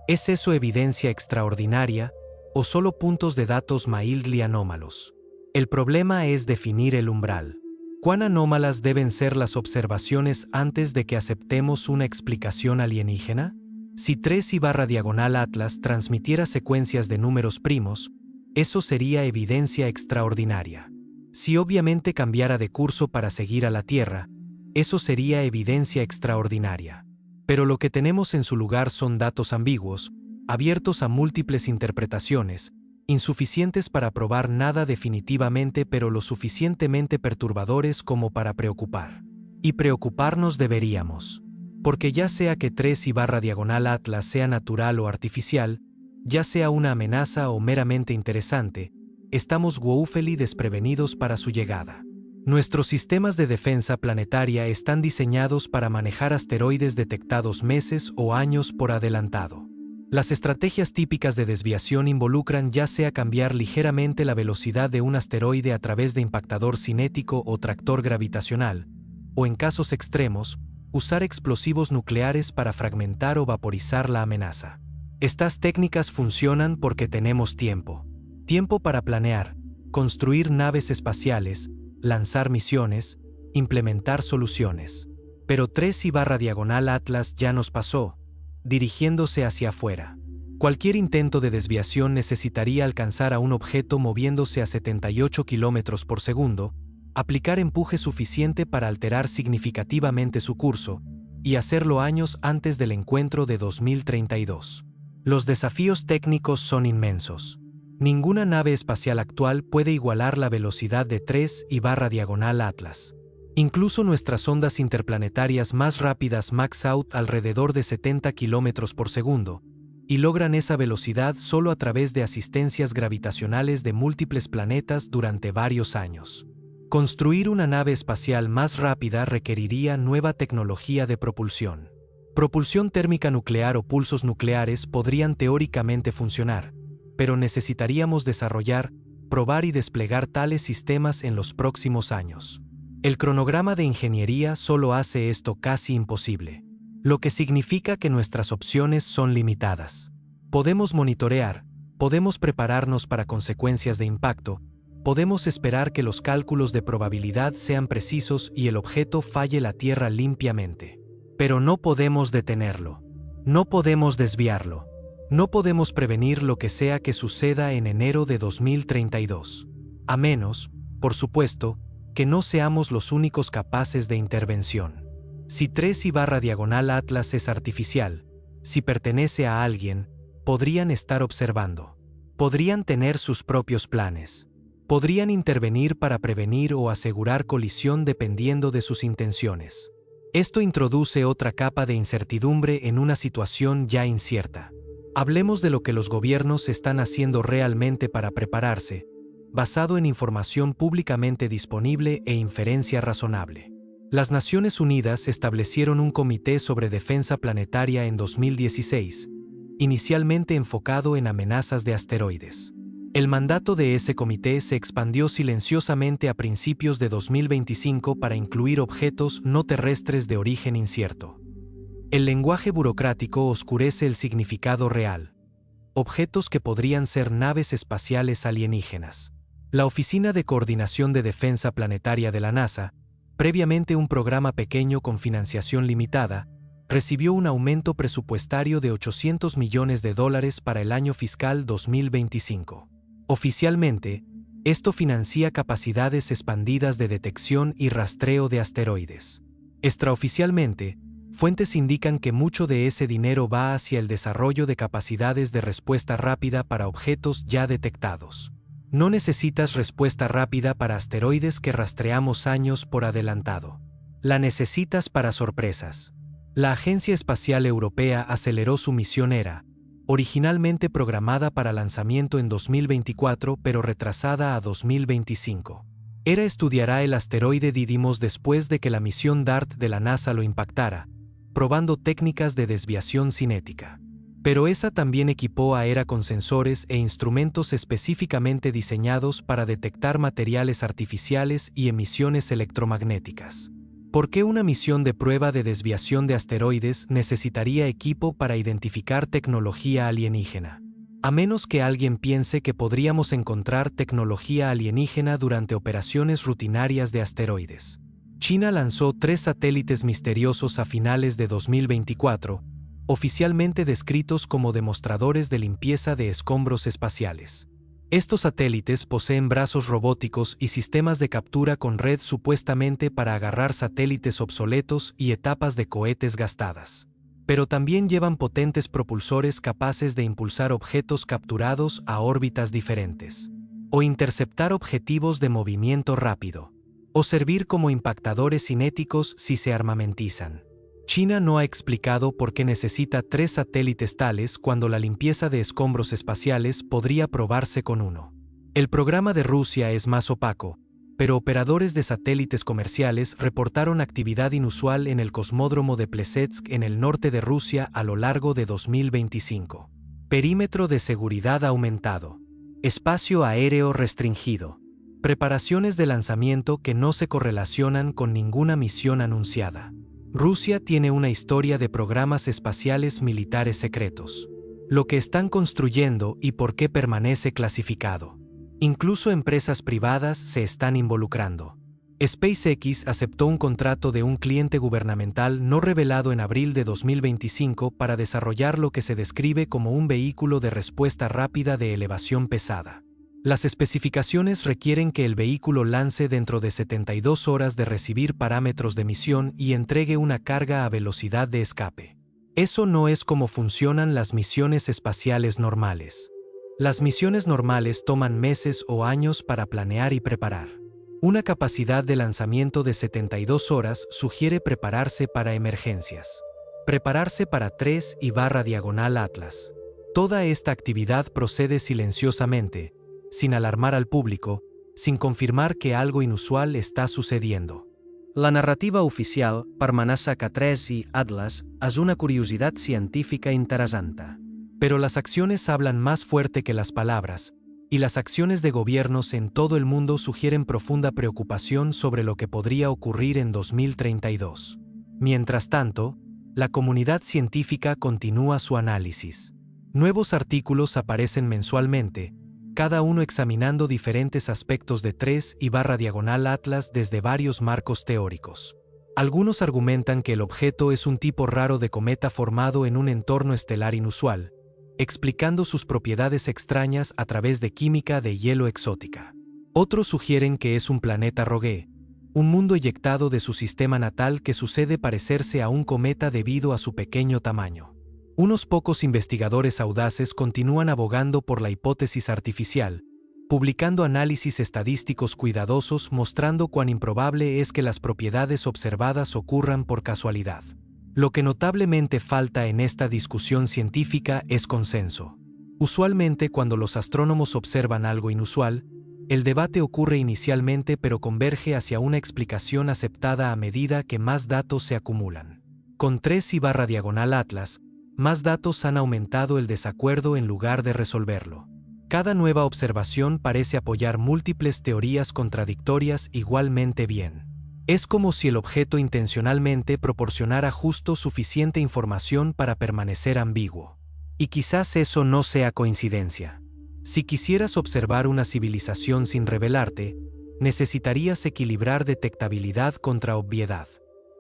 ¿Es eso evidencia extraordinaria o solo puntos de datos mildly anómalos? El problema es definir el umbral. ¿Cuán anómalas deben ser las observaciones antes de que aceptemos una explicación alienígena? Si 3/Atlas transmitiera secuencias de números primos, eso sería evidencia extraordinaria. Si obviamente cambiara de curso para seguir a la Tierra, eso sería evidencia extraordinaria. Pero lo que tenemos en su lugar son datos ambiguos, abiertos a múltiples interpretaciones, insuficientes para probar nada definitivamente pero lo suficientemente perturbadores como para preocupar. Y preocuparnos deberíamos. Porque ya sea que 3/Atlas sea natural o artificial, ya sea una amenaza o meramente interesante, estamos woefully desprevenidos para su llegada. Nuestros sistemas de defensa planetaria están diseñados para manejar asteroides detectados meses o años por adelantado. Las estrategias típicas de desviación involucran ya sea cambiar ligeramente la velocidad de un asteroide a través de impactador cinético o tractor gravitacional, o en casos extremos, usar explosivos nucleares para fragmentar o vaporizar la amenaza. Estas técnicas funcionan porque tenemos tiempo. Tiempo para planear, construir naves espaciales, lanzar misiones, implementar soluciones. Pero 3/Atlas ya nos pasó, dirigiéndose hacia afuera. Cualquier intento de desviación necesitaría alcanzar a un objeto moviéndose a 78 km por segundo, aplicar empuje suficiente para alterar significativamente su curso, y hacerlo años antes del encuentro de 2032. Los desafíos técnicos son inmensos. Ninguna nave espacial actual puede igualar la velocidad de 3/Atlas. Incluso nuestras ondas interplanetarias más rápidas max out alrededor de 70 km por segundo, y logran esa velocidad solo a través de asistencias gravitacionales de múltiples planetas durante varios años. Construir una nave espacial más rápida requeriría nueva tecnología de propulsión. Propulsión térmica nuclear o pulsos nucleares podrían teóricamente funcionar, pero necesitaríamos desarrollar, probar y desplegar tales sistemas en los próximos años. El cronograma de ingeniería solo hace esto casi imposible, lo que significa que nuestras opciones son limitadas. Podemos monitorear, podemos prepararnos para consecuencias de impacto, podemos esperar que los cálculos de probabilidad sean precisos y el objeto falle la Tierra limpiamente. Pero no podemos detenerlo. No podemos desviarlo. No podemos prevenir lo que sea que suceda en enero de 2032. A menos, por supuesto, que no seamos los únicos capaces de intervención. Si 3/Atlas es artificial, si pertenece a alguien, podrían estar observando. Podrían tener sus propios planes. Podrían intervenir para prevenir o asegurar colisión dependiendo de sus intenciones. Esto introduce otra capa de incertidumbre en una situación ya incierta. Hablemos de lo que los gobiernos están haciendo realmente para prepararse, basado en información públicamente disponible e inferencia razonable. Las Naciones Unidas establecieron un comité sobre defensa planetaria en 2016, inicialmente enfocado en amenazas de asteroides. El mandato de ese comité se expandió silenciosamente a principios de 2025 para incluir objetos no terrestres de origen incierto. El lenguaje burocrático oscurece el significado real. objetos que podrían ser naves espaciales alienígenas. La Oficina de Coordinación de Defensa Planetaria de la NASA, previamente un programa pequeño con financiación limitada, recibió un aumento presupuestario de $800 millones para el año fiscal 2025. Oficialmente, esto financia capacidades expandidas de detección y rastreo de asteroides. Extraoficialmente, fuentes indican que mucho de ese dinero va hacia el desarrollo de capacidades de respuesta rápida para objetos ya detectados. No necesitas respuesta rápida para asteroides que rastreamos años por adelantado. La necesitas para sorpresas. La Agencia Espacial Europea aceleró su misión ERA, originalmente programada para lanzamiento en 2024 pero retrasada a 2025. ERA estudiará el asteroide Didymos después de que la misión DART de la NASA lo impactara, probando técnicas de desviación cinética. Pero ESA también equipó a ERA con sensores e instrumentos específicamente diseñados para detectar materiales artificiales y emisiones electromagnéticas. ¿Por qué una misión de prueba de desviación de asteroides necesitaría equipo para identificar tecnología alienígena? A menos que alguien piense que podríamos encontrar tecnología alienígena durante operaciones rutinarias de asteroides. China lanzó 3 satélites misteriosos a finales de 2024, oficialmente descritos como demostradores de limpieza de escombros espaciales. Estos satélites poseen brazos robóticos y sistemas de captura con red supuestamente para agarrar satélites obsoletos y etapas de cohetes gastadas. Pero también llevan potentes propulsores capaces de impulsar objetos capturados a órbitas diferentes, o interceptar objetivos de movimiento rápido, o servir como impactadores cinéticos si se armamentizan. China no ha explicado por qué necesita 3 satélites tales cuando la limpieza de escombros espaciales podría probarse con uno. El programa de Rusia es más opaco, pero operadores de satélites comerciales reportaron actividad inusual en el cosmódromo de Plesetsk en el norte de Rusia a lo largo de 2025. Perímetro de seguridad aumentado. Espacio aéreo restringido. Preparaciones de lanzamiento que no se correlacionan con ninguna misión anunciada. Rusia tiene una historia de programas espaciales militares secretos. Lo que están construyendo y por qué permanece clasificado. Incluso empresas privadas se están involucrando. SpaceX aceptó un contrato de un cliente gubernamental no revelado en abril de 2025 para desarrollar lo que se describe como un vehículo de respuesta rápida de elevación pesada. Las especificaciones requieren que el vehículo lance dentro de 72 horas de recibir parámetros de misión y entregue una carga a velocidad de escape. Eso no es como funcionan las misiones espaciales normales. Las misiones normales toman meses o años para planear y preparar. Una capacidad de lanzamiento de 72 horas sugiere prepararse para emergencias. Prepararse para 3/diagonal Atlas. Toda esta actividad procede silenciosamente, sin alarmar al público, sin confirmar que algo inusual está sucediendo. La narrativa oficial per Manassa K3 i Atlas és una curiositat científica interessante. Pero las acciones hablan más fuerte que las palabras, y las acciones de gobiernos en todo el mundo sugieren profunda preocupación sobre lo que podría ocurrir en 2032. Mientras tanto, la comunidad científica continúa su análisis. Nuevos artículos aparecen mensualmente, cada uno examinando diferentes aspectos de 3/diagonal Atlas desde varios marcos teóricos. Algunos argumentan que el objeto es un tipo raro de cometa formado en un entorno estelar inusual, explicando sus propiedades extrañas a través de química de hielo exótica. Otros sugieren que es un planeta Rogue, un mundo eyectado de su sistema natal que sucede parecerse a un cometa debido a su pequeño tamaño. Unos pocos investigadores audaces continúan abogando por la hipótesis artificial, publicando análisis estadísticos cuidadosos mostrando cuán improbable es que las propiedades observadas ocurran por casualidad. Lo que notablemente falta en esta discusión científica es consenso. Usualmente cuando los astrónomos observan algo inusual, el debate ocurre inicialmente pero converge hacia una explicación aceptada a medida que más datos se acumulan. Con 3/diagonal Atlas, más datos han aumentado el desacuerdo en lugar de resolverlo. Cada nueva observación parece apoyar múltiples teorías contradictorias igualmente bien. Es como si el objeto intencionalmente proporcionara justo suficiente información para permanecer ambiguo. Y quizás eso no sea coincidencia. Si quisieras observar una civilización sin revelarte, necesitarías equilibrar detectabilidad contra obviedad.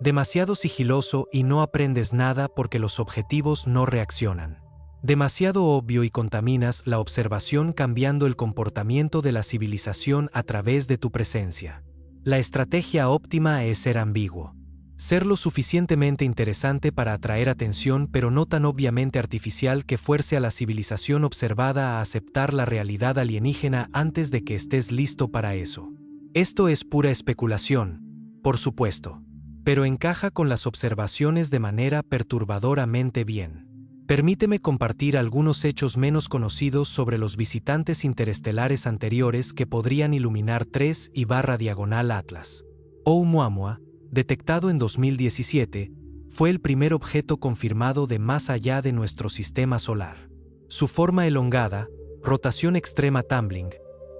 Demasiado sigiloso y no aprendes nada porque los objetivos no reaccionan. Demasiado obvio y contaminas la observación cambiando el comportamiento de la civilización a través de tu presencia. La estrategia óptima es ser ambiguo. Ser lo suficientemente interesante para atraer atención pero no tan obviamente artificial que fuerce a la civilización observada a aceptar la realidad alienígena antes de que estés listo para eso. Esto es pura especulación, por supuesto, pero encaja con las observaciones de manera perturbadoramente bien. Permíteme compartir algunos hechos menos conocidos sobre los visitantes interestelares anteriores que podrían iluminar 3/Atlas. Oumuamua, detectado en 2017, fue el primer objeto confirmado de más allá de nuestro sistema solar. Su forma elongada, rotación extrema tumbling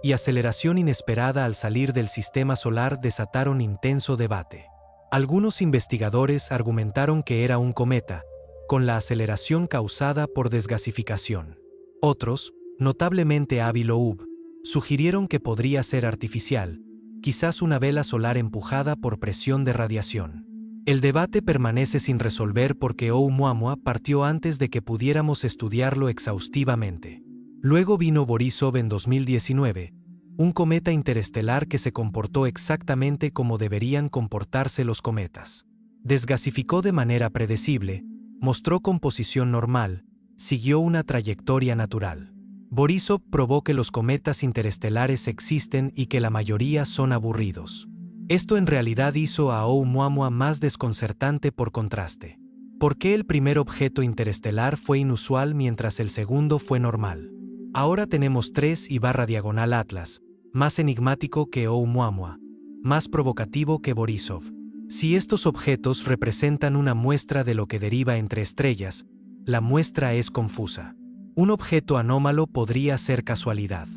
y aceleración inesperada al salir del sistema solar desataron intenso debate. Algunos investigadores argumentaron que era un cometa, con la aceleración causada por desgasificación. Otros, notablemente Avi-Loeb, sugirieron que podría ser artificial, quizás una vela solar empujada por presión de radiación. El debate permanece sin resolver porque Oumuamua partió antes de que pudiéramos estudiarlo exhaustivamente. Luego vino Borisov en 2019, un cometa interestelar que se comportó exactamente como deberían comportarse los cometas. Desgasificó de manera predecible, mostró composición normal, siguió una trayectoria natural. Borisov probó que los cometas interestelares existen y que la mayoría son aburridos. Esto en realidad hizo a Oumuamua más desconcertante por contraste. ¿Por qué el primer objeto interestelar fue inusual mientras el segundo fue normal? Ahora tenemos 3/Atlas, más enigmático que Oumuamua, más provocativo que Borisov. Si estos objetos representan una muestra de lo que deriva entre estrellas, la muestra es confusa. Un objeto anómalo podría ser casualidad.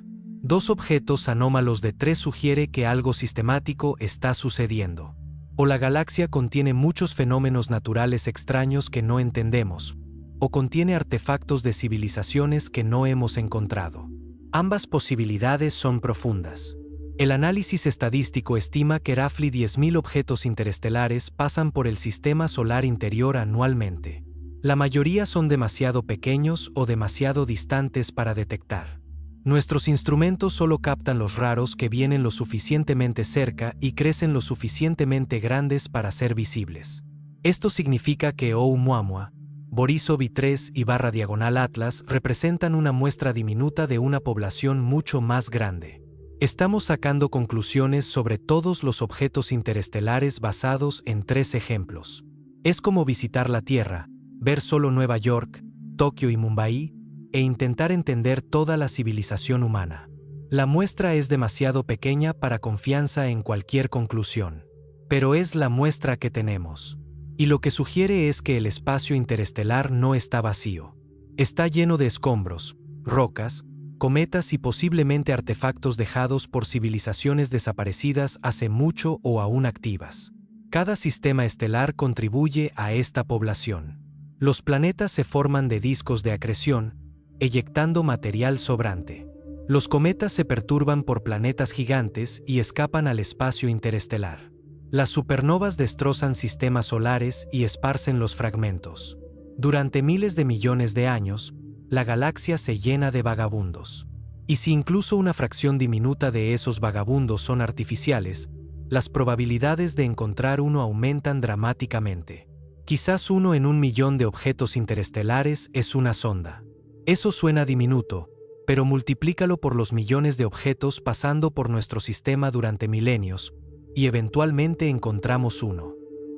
Dos objetos anómalos de 3 sugiere que algo sistemático está sucediendo. O la galaxia contiene muchos fenómenos naturales extraños que no entendemos, o contiene artefactos de civilizaciones que no hemos encontrado. Ambas posibilidades son profundas. El análisis estadístico estima que roughly 10.000 objetos interestelares pasan por el sistema solar interior anualmente. La mayoría son demasiado pequeños o demasiado distantes para detectar. Nuestros instrumentos solo captan los raros que vienen lo suficientemente cerca y crecen lo suficientemente grandes para ser visibles. Esto significa que Oumuamua, Borisov y 3/Atlas representan una muestra diminuta de una población mucho más grande. Estamos sacando conclusiones sobre todos los objetos interestelares basados en 3 ejemplos. Es como visitar la Tierra, ver solo Nueva York, Tokio y Mumbai, e intentar entender toda la civilización humana. La muestra es demasiado pequeña para confianza en cualquier conclusión. Pero es la muestra que tenemos. Y lo que sugiere es que el espacio interestelar no está vacío. Está lleno de escombros, rocas, cometas y posiblemente artefactos dejados por civilizaciones desaparecidas hace mucho o aún activas. Cada sistema estelar contribuye a esta población. Los planetas se forman de discos de acreción, eyectando material sobrante. Los cometas se perturban por planetas gigantes y escapan al espacio interestelar. Las supernovas destrozan sistemas solares y esparcen los fragmentos. Durante miles de millones de años, la galaxia se llena de vagabundos. Y si incluso una fracción diminuta de esos vagabundos son artificiales, las probabilidades de encontrar uno aumentan dramáticamente. Quizás 1 en 1.000.000 de objetos interestelares es una sonda. Eso suena diminuto, pero multiplícalo por los millones de objetos pasando por nuestro sistema durante milenios, y eventualmente encontramos uno.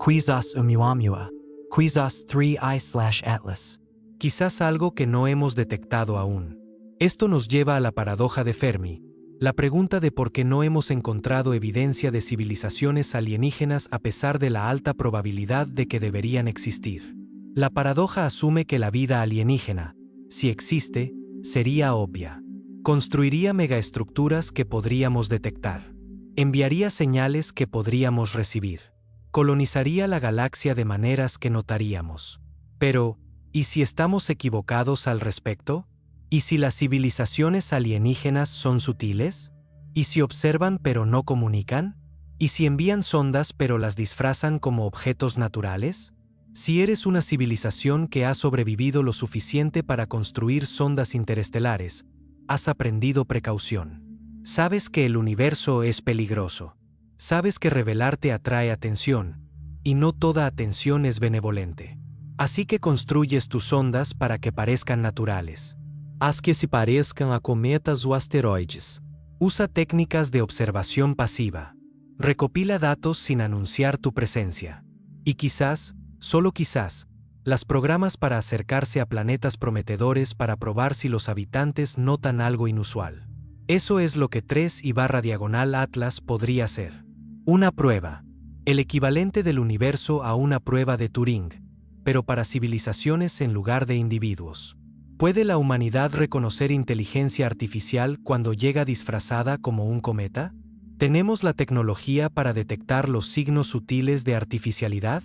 Quizás Oumuamua. Quizás 3/Atlas. Quizás algo que no hemos detectado aún. Esto nos lleva a la paradoja de Fermi, la pregunta de por qué no hemos encontrado evidencia de civilizaciones alienígenas a pesar de la alta probabilidad de que deberían existir. La paradoja asume que la vida alienígena, si existe, sería obvia. Construiría megaestructuras que podríamos detectar. Enviaría señales que podríamos recibir. Colonizaría la galaxia de maneras que notaríamos. Pero, ¿Y si estamos equivocados al respecto? ¿Y si las civilizaciones alienígenas son sutiles? ¿Y si observan pero no comunican? ¿Y si envían sondas pero las disfrazan como objetos naturales? Si eres una civilización que ha sobrevivido lo suficiente para construir sondas interestelares, has aprendido precaución. Sabes que el universo es peligroso. Sabes que revelarte atrae atención, y no toda atención es benevolente. Así que construyes tus sondas para que parezcan naturales. Haz que se parezcan a cometas o asteroides. Usa técnicas de observación pasiva. Recopila datos sin anunciar tu presencia. Y quizás, solo quizás, las programas para acercarse a planetas prometedores para probar si los habitantes notan algo inusual. Eso es lo que 3/Atlas podría ser. Una prueba. El equivalente del universo a una prueba de Turing, pero para civilizaciones en lugar de individuos. ¿Puede la humanidad reconocer inteligencia artificial cuando llega disfrazada como un cometa? ¿Tenemos la tecnología para detectar los signos sutiles de artificialidad?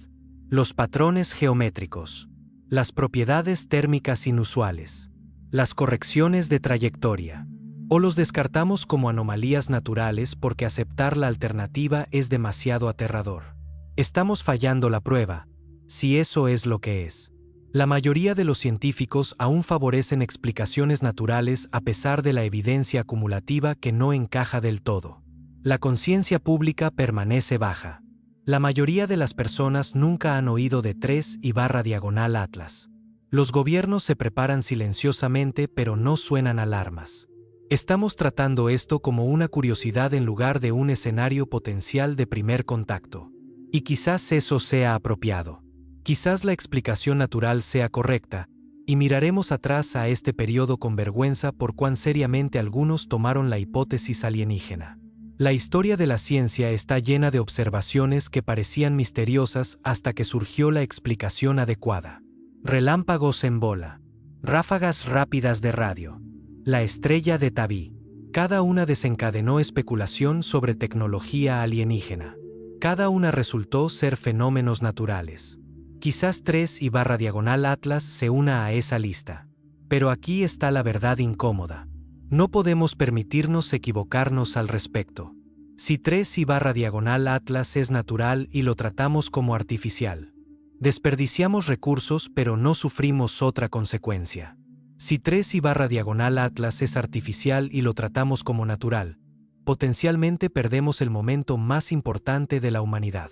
Los patrones geométricos, las propiedades térmicas inusuales, las correcciones de trayectoria. ¿O los descartamos como anomalías naturales porque aceptar la alternativa es demasiado aterrador? Estamos fallando la prueba, si eso es lo que es. La mayoría de los científicos aún favorecen explicaciones naturales a pesar de la evidencia acumulativa que no encaja del todo. La conciencia pública permanece baja. La mayoría de las personas nunca han oído de 3/Atlas. Los gobiernos se preparan silenciosamente pero no suenan alarmas. Estamos tratando esto como una curiosidad en lugar de un escenario potencial de primer contacto. Y quizás eso sea apropiado. Quizás la explicación natural sea correcta, y miraremos atrás a este periodo con vergüenza por cuán seriamente algunos tomaron la hipótesis alienígena. La historia de la ciencia está llena de observaciones que parecían misteriosas hasta que surgió la explicación adecuada. Relámpagos en bola. Ráfagas rápidas de radio. La estrella de Tabí. Cada una desencadenó especulación sobre tecnología alienígena. Cada una resultó ser fenómenos naturales. Quizás 3/Atlas se una a esa lista. Pero aquí está la verdad incómoda. No podemos permitirnos equivocarnos al respecto. Si 3/Atlas es natural y lo tratamos como artificial, desperdiciamos recursos pero no sufrimos otra consecuencia. Si 3/Atlas es artificial y lo tratamos como natural, potencialmente perdemos el momento más importante de la humanidad.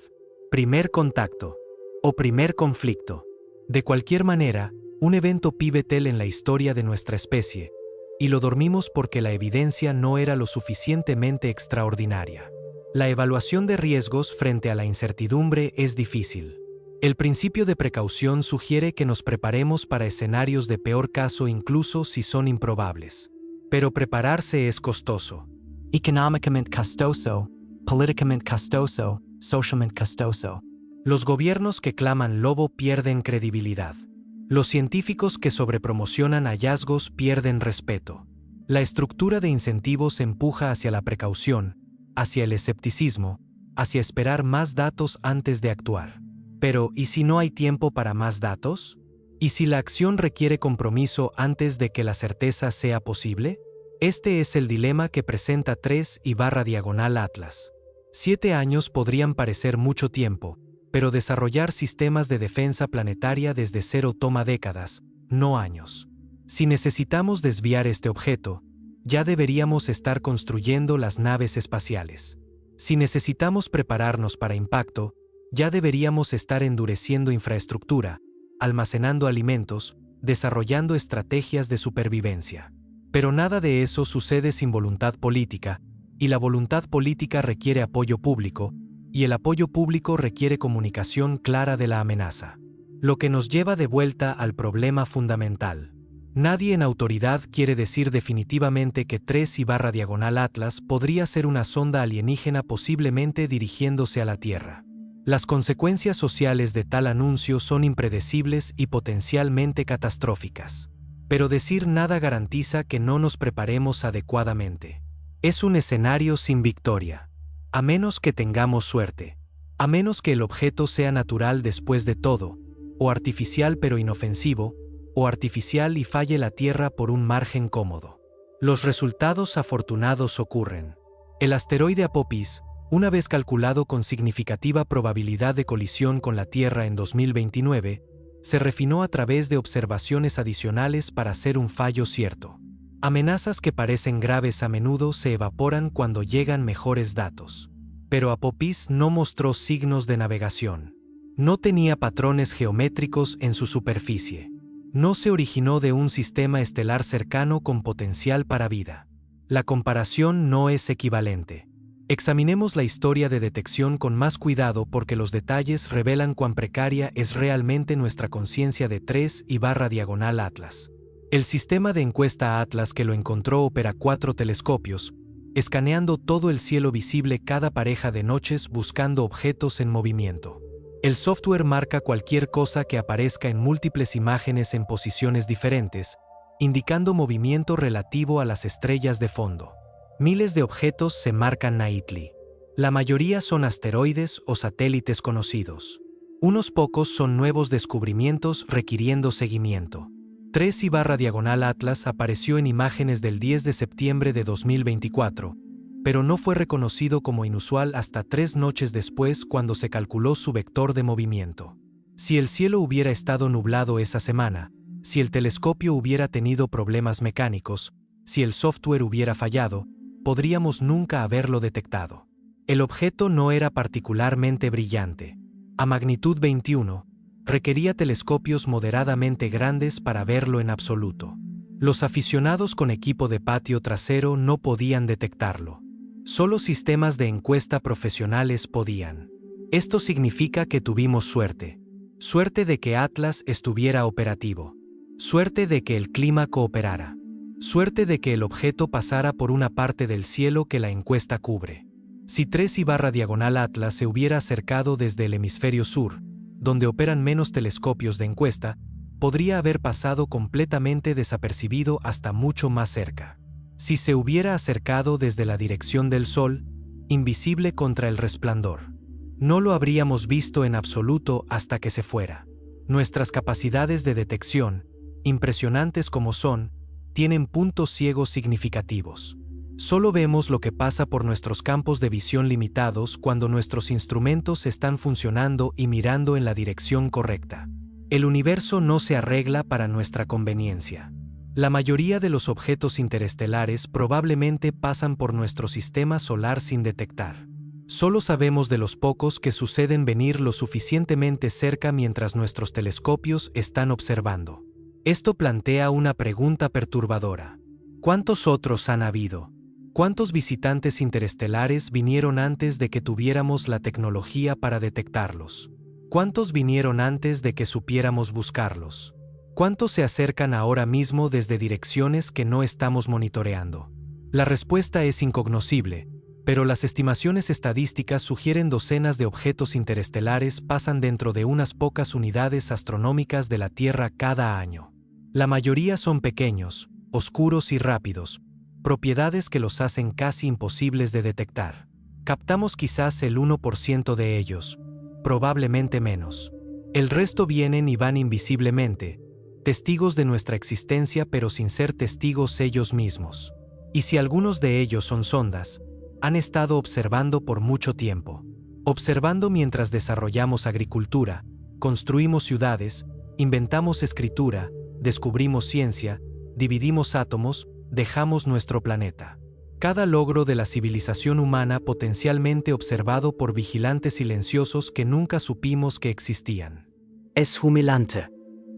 Primer contacto. O primer conflicto. De cualquier manera, un evento pivotal en la historia de nuestra especie, y lo dormimos porque la evidencia no era lo suficientemente extraordinaria. La evaluación de riesgos frente a la incertidumbre es difícil. El principio de precaución sugiere que nos preparemos para escenarios de peor caso incluso si son improbables. Pero prepararse es costoso. Economicamente costoso, políticamente costoso, socialmente costoso. Los gobiernos que claman lobo pierden credibilidad. Los científicos que sobrepromocionan hallazgos pierden respeto. La estructura de incentivos empuja hacia la precaución, hacia el escepticismo, hacia esperar más datos antes de actuar. Pero, ¿y si no hay tiempo para más datos? ¿Y si la acción requiere compromiso antes de que la certeza sea posible? Este es el dilema que presenta 3/Atlas. 7 años podrían parecer mucho tiempo, pero desarrollar sistemas de defensa planetaria desde cero toma décadas, no años. Si necesitamos desviar este objeto, ya deberíamos estar construyendo las naves espaciales. Si necesitamos prepararnos para impacto, ya deberíamos estar endureciendo infraestructura, almacenando alimentos, desarrollando estrategias de supervivencia. Pero nada de eso sucede sin voluntad política, y la voluntad política requiere apoyo público, y el apoyo público requiere comunicación clara de la amenaza. Lo que nos lleva de vuelta al problema fundamental. Nadie en autoridad quiere decir definitivamente que 3/Atlas podría ser una sonda alienígena posiblemente dirigiéndose a la Tierra. Las consecuencias sociales de tal anuncio son impredecibles y potencialmente catastróficas. Pero decir nada garantiza que no nos preparemos adecuadamente. Es un escenario sin victoria. A menos que tengamos suerte. A menos que el objeto sea natural después de todo, o artificial pero inofensivo, o artificial y falle la Tierra por un margen cómodo. Los resultados afortunados ocurren. El asteroide Apophis, una vez calculado con significativa probabilidad de colisión con la Tierra en 2029, se refinó a través de observaciones adicionales para ser un fallo cierto. Amenazas que parecen graves a menudo se evaporan cuando llegan mejores datos. Pero Apophis no mostró signos de navegación. No tenía patrones geométricos en su superficie. No se originó de un sistema estelar cercano con potencial para vida. La comparación no es equivalente. Examinemos la historia de detección con más cuidado porque los detalles revelan cuán precaria es realmente nuestra conciencia de 3/Atlas. El sistema de encuesta Atlas que lo encontró opera 4 telescopios, escaneando todo el cielo visible cada pareja de noches buscando objetos en movimiento. El software marca cualquier cosa que aparezca en múltiples imágenes en posiciones diferentes, indicando movimiento relativo a las estrellas de fondo. Miles de objetos se marcan nightly. La mayoría son asteroides o satélites conocidos. Unos pocos son nuevos descubrimientos requiriendo seguimiento. 3/Atlas apareció en imágenes del 10 de septiembre de 2024, pero no fue reconocido como inusual hasta 3 noches después cuando se calculó su vector de movimiento. Si el cielo hubiera estado nublado esa semana, si el telescopio hubiera tenido problemas mecánicos, si el software hubiera fallado, podríamos nunca haberlo detectado. El objeto no era particularmente brillante. A magnitud 21, requería telescopios moderadamente grandes para verlo en absoluto. Los aficionados con equipo de patio trasero no podían detectarlo. Solo sistemas de encuesta profesionales podían. Esto significa que tuvimos suerte. Suerte de que Atlas estuviera operativo. Suerte de que el clima cooperara. Suerte de que el objeto pasara por una parte del cielo que la encuesta cubre. Si 3/Atlas se hubiera acercado desde el hemisferio sur, donde operan menos telescopios de encuesta, podría haber pasado completamente desapercibido hasta mucho más cerca. Si se hubiera acercado desde la dirección del Sol, invisible contra el resplandor, no lo habríamos visto en absoluto hasta que se fuera. Nuestras capacidades de detección, impresionantes como son, tienen puntos ciegos significativos. Solo vemos lo que pasa por nuestros campos de visión limitados cuando nuestros instrumentos están funcionando y mirando en la dirección correcta. El universo no se arregla para nuestra conveniencia. La mayoría de los objetos interestelares probablemente pasan por nuestro sistema solar sin detectar. Solo sabemos de los pocos que suceden venir lo suficientemente cerca mientras nuestros telescopios están observando. Esto plantea una pregunta perturbadora. ¿Cuántos otros han habido? ¿Cuántos visitantes interestelares vinieron antes de que tuviéramos la tecnología para detectarlos? ¿Cuántos vinieron antes de que supiéramos buscarlos? ¿Cuántos se acercan ahora mismo desde direcciones que no estamos monitoreando? La respuesta es incognoscible, pero las estimaciones estadísticas sugieren docenas de objetos interestelares pasan dentro de unas pocas unidades astronómicas de la Tierra cada año. La mayoría son pequeños, oscuros y rápidos, propiedades que los hacen casi imposibles de detectar. Captamos quizás el 1% de ellos, probablemente menos. El resto vienen y van invisiblemente, testigos de nuestra existencia pero sin ser testigos ellos mismos. Y si algunos de ellos son sondas, han estado observando por mucho tiempo. Observando mientras desarrollamos agricultura, construimos ciudades, inventamos escritura, descubrimos ciencia, dividimos átomos, dejamos nuestro planeta. Cada logro de la civilización humana potencialmente observado por vigilantes silenciosos que nunca supimos que existían. Es humillante.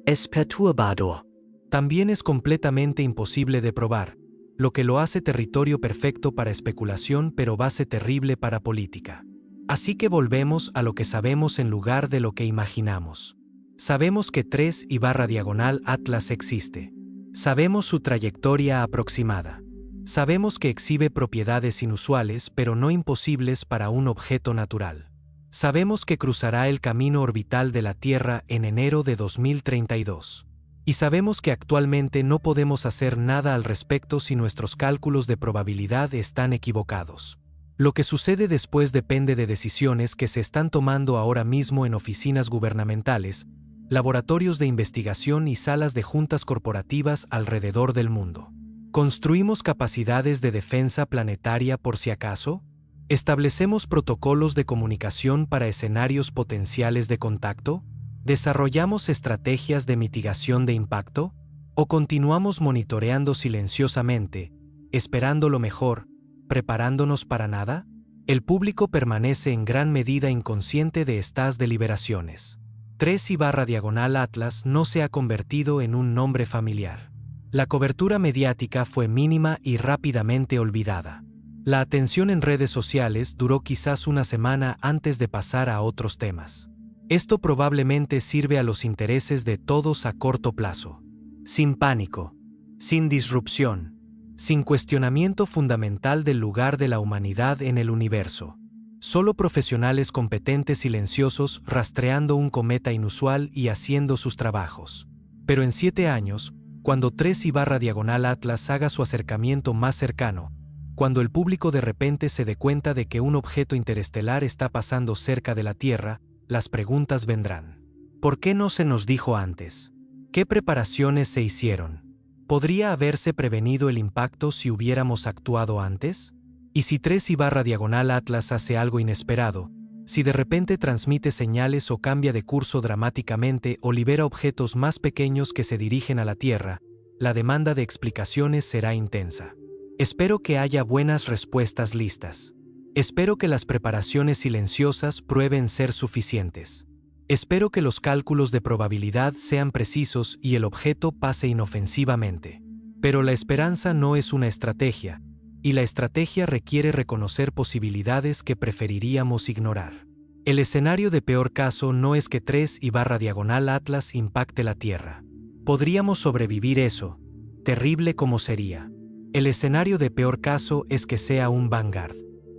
Es perturbador. También es completamente imposible de probar, lo que lo hace territorio perfecto para especulación pero base terrible para política. Así que volvemos a lo que sabemos en lugar de lo que imaginamos. Sabemos que 3/Atlas existe. Sabemos su trayectoria aproximada. Sabemos que exhibe propiedades inusuales pero no imposibles para un objeto natural. Sabemos que cruzará el camino orbital de la Tierra en enero de 2032. Y sabemos que actualmente no podemos hacer nada al respecto si nuestros cálculos de probabilidad están equivocados. Lo que sucede después depende de decisiones que se están tomando ahora mismo en oficinas gubernamentales, laboratorios de investigación y salas de juntas corporativas alrededor del mundo. ¿Construimos capacidades de defensa planetaria por si acaso? ¿Establecemos protocolos de comunicación para escenarios potenciales de contacto? ¿Desarrollamos estrategias de mitigación de impacto? ¿O continuamos monitoreando silenciosamente, esperando lo mejor, preparándonos para nada? El público permanece en gran medida inconsciente de estas deliberaciones. 3/Atlas no se ha convertido en un nombre familiar. La cobertura mediática fue mínima y rápidamente olvidada. La atención en redes sociales duró quizás una semana antes de pasar a otros temas. Esto probablemente sirve a los intereses de todos a corto plazo. Sin pánico, sin disrupción, sin cuestionamiento fundamental del lugar de la humanidad en el universo. Solo profesionales competentes silenciosos rastreando un cometa inusual y haciendo sus trabajos. Pero en 7 años, cuando 3/Atlas haga su acercamiento más cercano, cuando el público de repente se dé cuenta de que un objeto interestelar está pasando cerca de la Tierra, las preguntas vendrán. ¿Por qué no se nos dijo antes? ¿Qué preparaciones se hicieron? ¿Podría haberse prevenido el impacto si hubiéramos actuado antes? ¿Y si 3/Atlas hace algo inesperado? Si de repente transmite señales o cambia de curso dramáticamente o libera objetos más pequeños que se dirigen a la Tierra, la demanda de explicaciones será intensa. Espero que haya buenas respuestas listas. Espero que las preparaciones silenciosas prueben ser suficientes. Espero que los cálculos de probabilidad sean precisos y el objeto pase inofensivamente. Pero la esperanza no es una estrategia, y la estrategia requiere reconocer posibilidades que preferiríamos ignorar. El escenario de peor caso no es que 3/Atlas impacte la Tierra. Podríamos sobrevivir eso, terrible como sería. El escenario de peor caso es que sea un vanguard,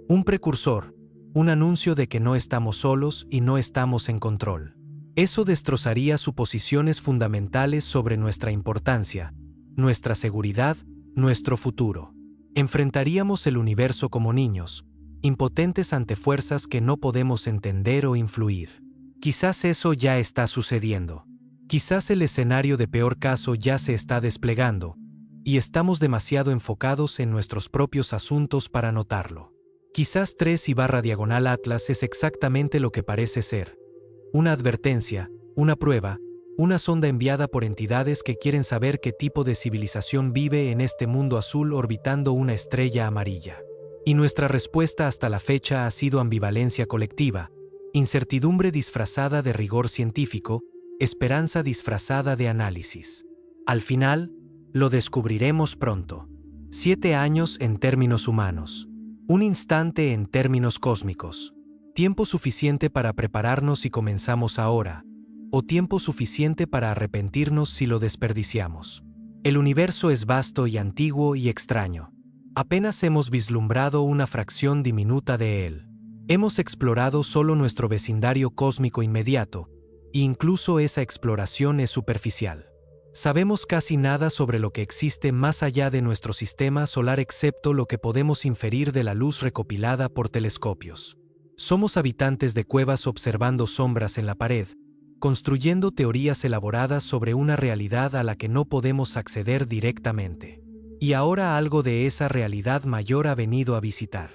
un precursor, un anuncio de que no estamos solos y no estamos en control. Eso destrozaría suposiciones fundamentales sobre nuestra importancia, nuestra seguridad, nuestro futuro. Enfrentaríamos el universo como niños, impotentes ante fuerzas que no podemos entender o influir. Quizás eso ya está sucediendo. Quizás el escenario de peor caso ya se está desplegando, y estamos demasiado enfocados en nuestros propios asuntos para notarlo. Quizás 3/Atlas es exactamente lo que parece ser. Una advertencia, una prueba, una sonda enviada por entidades que quieren saber qué tipo de civilización vive en este mundo azul orbitando una estrella amarilla. Y nuestra respuesta hasta la fecha ha sido ambivalencia colectiva, incertidumbre disfrazada de rigor científico, esperanza disfrazada de análisis. Al final, lo descubriremos pronto. 7 años en términos humanos. Un instante en términos cósmicos. Tiempo suficiente para prepararnos si comenzamos ahora, o tiempo suficiente para arrepentirnos si lo desperdiciamos. El universo es vasto y antiguo y extraño. Apenas hemos vislumbrado una fracción diminuta de él. Hemos explorado solo nuestro vecindario cósmico inmediato, e incluso esa exploración es superficial. Sabemos casi nada sobre lo que existe más allá de nuestro sistema solar excepto lo que podemos inferir de la luz recopilada por telescopios. Somos habitantes de cuevas observando sombras en la pared, construyendo teorías elaboradas sobre una realidad a la que no podemos acceder directamente. Y ahora algo de esa realidad mayor ha venido a visitar.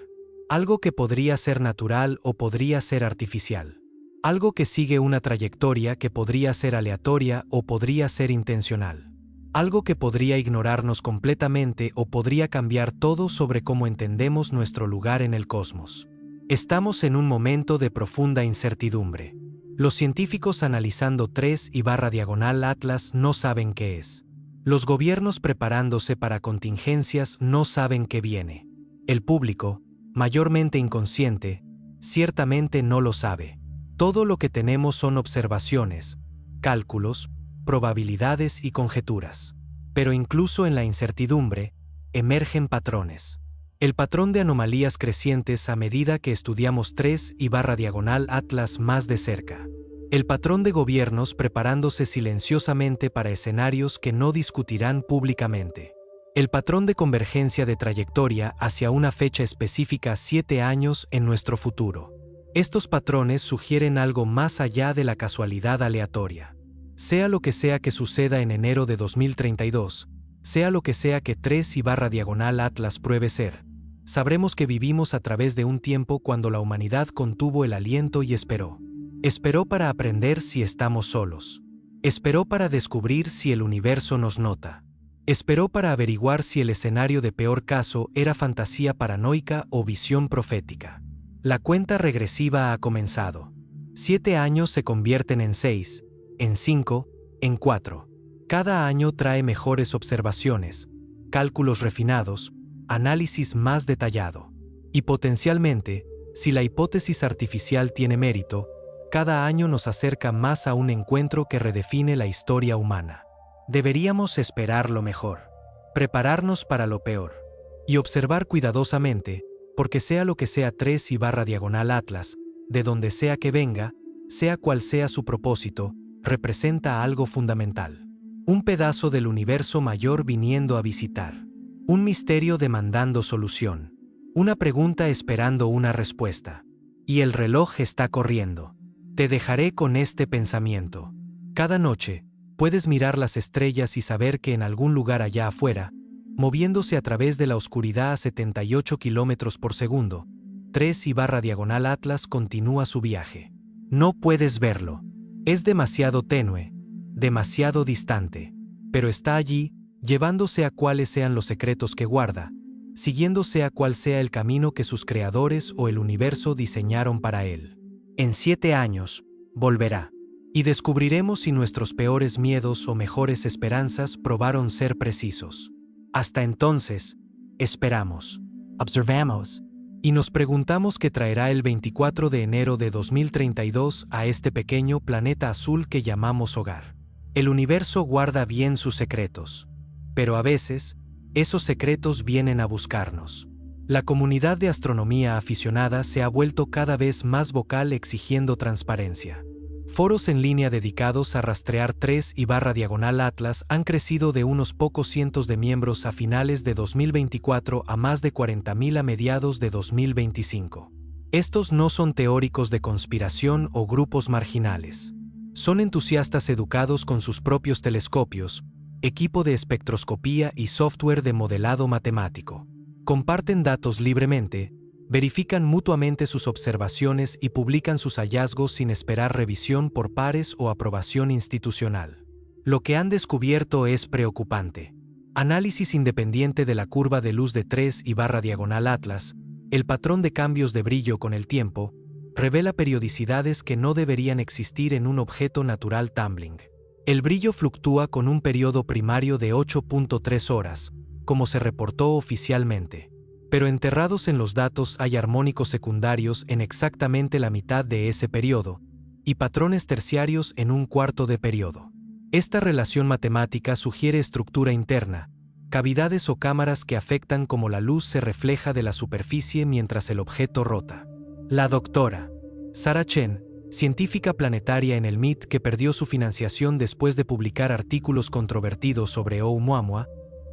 Algo que podría ser natural o podría ser artificial. Algo que sigue una trayectoria que podría ser aleatoria o podría ser intencional. Algo que podría ignorarnos completamente o podría cambiar todo sobre cómo entendemos nuestro lugar en el cosmos. Estamos en un momento de profunda incertidumbre. Los científicos analizando 3/Atlas no saben qué es. Los gobiernos preparándose para contingencias no saben qué viene. El público, mayormente inconsciente, ciertamente no lo sabe. Todo lo que tenemos son observaciones, cálculos, probabilidades y conjeturas. Pero incluso en la incertidumbre, emergen patrones. El patrón de anomalías crecientes a medida que estudiamos 3/Atlas más de cerca. El patrón de gobiernos preparándose silenciosamente para escenarios que no discutirán públicamente. El patrón de convergencia de trayectoria hacia una fecha específica 7 años en nuestro futuro. Estos patrones sugieren algo más allá de la casualidad aleatoria. Sea lo que sea que suceda en enero de 2032, sea lo que sea que 3/diagonal Atlas pruebe ser, sabremos que vivimos a través de un tiempo cuando la humanidad contuvo el aliento y esperó. Esperó para aprender si estamos solos. Esperó para descubrir si el universo nos nota. Esperó para averiguar si el escenario de peor caso era fantasía paranoica o visión profética. La cuenta regresiva ha comenzado. 7 años se convierten en 6, en 5, en 4. Cada año trae mejores observaciones, cálculos refinados, análisis más detallado. Y potencialmente, si la hipótesis artificial tiene mérito, cada año nos acerca más a un encuentro que redefine la historia humana. Deberíamos esperar lo mejor, prepararnos para lo peor, y observar cuidadosamente, porque sea lo que sea 3/diagonal Atlas, de donde sea que venga, sea cual sea su propósito, representa algo fundamental. Un pedazo del universo mayor viniendo a visitar. Un misterio demandando solución. Una pregunta esperando una respuesta. Y el reloj está corriendo. Te dejaré con este pensamiento. Cada noche, puedes mirar las estrellas y saber que en algún lugar allá afuera, moviéndose a través de la oscuridad a 78 kilómetros por segundo, 3/diagonal Atlas continúa su viaje. No puedes verlo. Es demasiado tenue, demasiado distante, pero está allí, llevándose a cuáles sean los secretos que guarda, siguiéndose a cuál sea el camino que sus creadores o el universo diseñaron para él. En 7 años, volverá, y descubriremos si nuestros peores miedos o mejores esperanzas probaron ser precisos. Hasta entonces, esperamos. Observamos. Y nos preguntamos qué traerá el 24 de enero de 2032 a este pequeño planeta azul que llamamos hogar. El universo guarda bien sus secretos, pero a veces, esos secretos vienen a buscarnos. La comunidad de astronomía aficionada se ha vuelto cada vez más vocal exigiendo transparencia. Foros en línea dedicados a rastrear 3/diagonal Atlas han crecido de unos pocos cientos de miembros a finales de 2024 a más de 40.000 a mediados de 2025. Estos no son teóricos de conspiración o grupos marginales. Son entusiastas educados con sus propios telescopios, equipo de espectroscopía y software de modelado matemático. Comparten datos libremente, verifican mutuamente sus observaciones y publican sus hallazgos sin esperar revisión por pares o aprobación institucional. Lo que han descubierto es preocupante. Análisis independiente de la curva de luz de 3/diagonal Atlas, el patrón de cambios de brillo con el tiempo, revela periodicidades que no deberían existir en un objeto natural tumbling. El brillo fluctúa con un periodo primario de 8.3 horas, como se reportó oficialmente. Pero enterrados en los datos hay armónicos secundarios en exactamente la mitad de ese periodo, y patrones terciarios en un cuarto de periodo. Esta relación matemática sugiere estructura interna, cavidades o cámaras que afectan cómo la luz se refleja de la superficie mientras el objeto rota. La doctora Sarah Chen, científica planetaria en el MIT que perdió su financiación después de publicar artículos controvertidos sobre Oumuamua,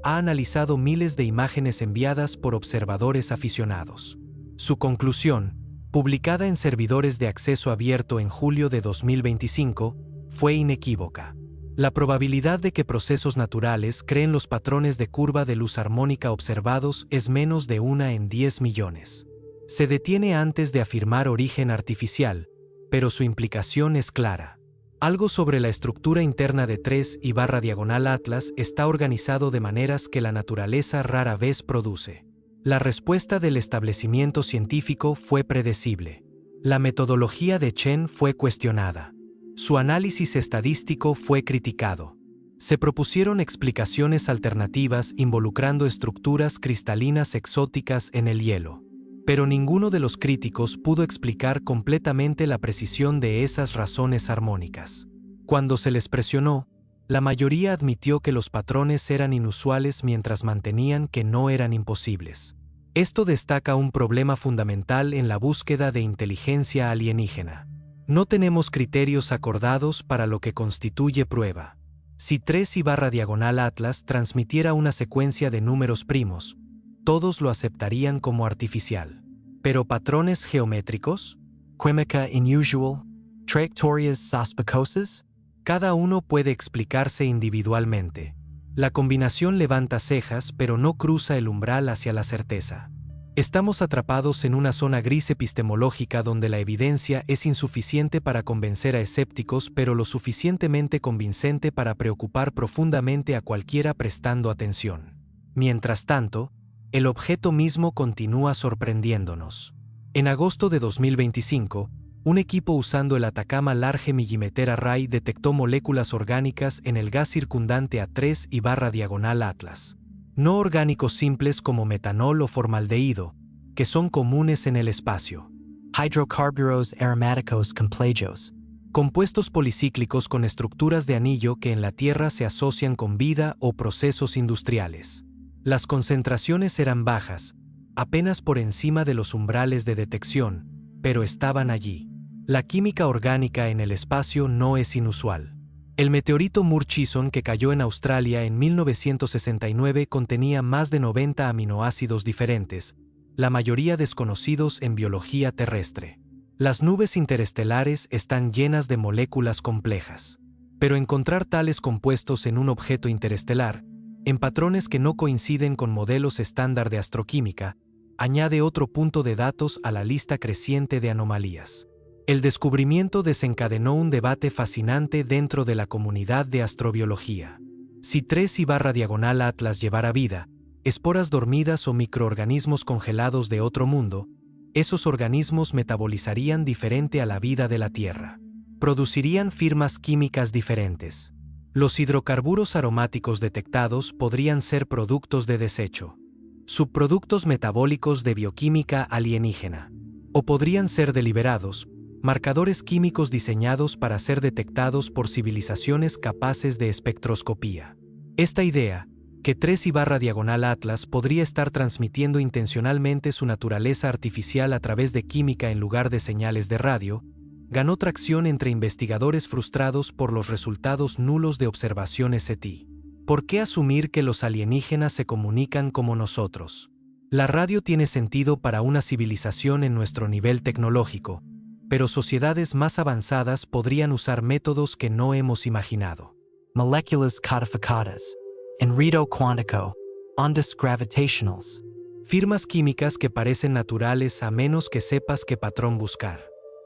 ha analizado miles de imágenes enviadas por observadores aficionados. Su conclusión, publicada en servidores de acceso abierto en julio de 2025, fue inequívoca. La probabilidad de que procesos naturales creen los patrones de curva de luz armónica observados es menos de 1 en 10 millones. Se detiene antes de afirmar origen artificial, pero su implicación es clara. Algo sobre la estructura interna de 3/diagonal Atlas está organizado de maneras que la naturaleza rara vez produce. La respuesta del establecimiento científico fue predecible. La metodología de Chen fue cuestionada. Su análisis estadístico fue criticado. Se propusieron explicaciones alternativas involucrando estructuras cristalinas exóticas en el hielo. Pero ninguno de los críticos pudo explicar completamente la precisión de esas razones armónicas. Cuando se les presionó, la mayoría admitió que los patrones eran inusuales mientras mantenían que no eran imposibles. Esto destaca un problema fundamental en la búsqueda de inteligencia alienígena. No tenemos criterios acordados para lo que constituye prueba. Si 3/diagonal Atlas transmitiera una secuencia de números primos, todos lo aceptarían como artificial. ¿Pero patrones geométricos? Química inusual. Trayectorias sospechosas. Cada uno puede explicarse individualmente. La combinación levanta cejas pero no cruza el umbral hacia la certeza. Estamos atrapados en una zona gris epistemológica donde la evidencia es insuficiente para convencer a escépticos pero lo suficientemente convincente para preocupar profundamente a cualquiera prestando atención. Mientras tanto, el objeto mismo continúa sorprendiéndonos. En agosto de 2025, un equipo usando el Atacama Large Millimeter Array detectó moléculas orgánicas en el gas circundante a 3I/Atlas. No orgánicos simples como metanol o formaldehído, que son comunes en el espacio. Hydrocarburos aromáticos complejos. Compuestos policíclicos con estructuras de anillo que en la Tierra se asocian con vida o procesos industriales. Las concentraciones eran bajas, apenas por encima de los umbrales de detección, pero estaban allí. La química orgánica en el espacio no es inusual. El meteorito Murchison que cayó en Australia en 1969 contenía más de 90 aminoácidos diferentes, la mayoría desconocidos en biología terrestre. Las nubes interestelares están llenas de moléculas complejas. Pero encontrar tales compuestos en un objeto interestelar, en patrones que no coinciden con modelos estándar de astroquímica, añade otro punto de datos a la lista creciente de anomalías. El descubrimiento desencadenó un debate fascinante dentro de la comunidad de astrobiología. Si 3I/Atlas llevara vida, esporas dormidas o microorganismos congelados de otro mundo, esos organismos metabolizarían diferente a la vida de la Tierra. Producirían firmas químicas diferentes. Los hidrocarburos aromáticos detectados podrían ser productos de desecho, subproductos metabólicos de bioquímica alienígena, o podrían ser deliberados, marcadores químicos diseñados para ser detectados por civilizaciones capaces de espectroscopía. Esta idea, que 3I/Atlas podría estar transmitiendo intencionalmente su naturaleza artificial a través de química en lugar de señales de radio, ganó tracción entre investigadores frustrados por los resultados nulos de observaciones SETI. ¿Por qué asumir que los alienígenas se comunican como nosotros? La radio tiene sentido para una civilización en nuestro nivel tecnológico, pero sociedades más avanzadas podrían usar métodos que no hemos imaginado. Moléculas codificadas. Enredo cuántico. Ondas gravitationals. Firmas químicas que parecen naturales a menos que sepas qué patrón buscar.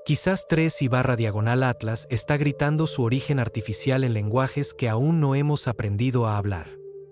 Quizás 3I/Atlas está gritando su origen artificial en lenguajes que aún no hemos aprendido a hablar.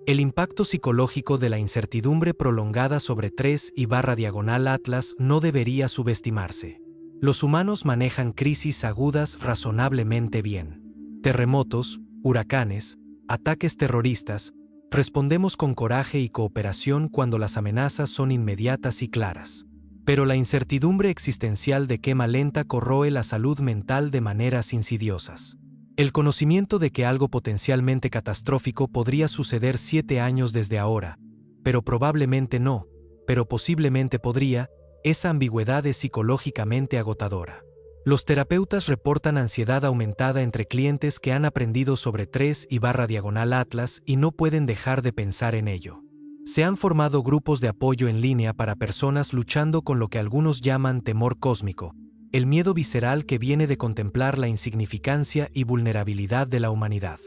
El impacto psicológico de la incertidumbre prolongada sobre 3I/Atlas no debería subestimarse. Los humanos manejan crisis agudas razonablemente bien. Terremotos, huracanes, ataques terroristas, respondemos con coraje y cooperación cuando las amenazas son inmediatas y claras. Pero la incertidumbre existencial de quema lenta corroe la salud mental de maneras insidiosas. El conocimiento de que algo potencialmente catastrófico podría suceder 7 años desde ahora, pero probablemente no, pero posiblemente podría, esa ambigüedad es psicológicamente agotadora. Los terapeutas reportan ansiedad aumentada entre clientes que han aprendido sobre 3I/Atlas y no pueden dejar de pensar en ello. Se han formado grupos de apoyo en línea para personas luchando con lo que algunos llaman temor cósmico, el miedo visceral que viene de contemplar la insignificancia y vulnerabilidad de la humanidad.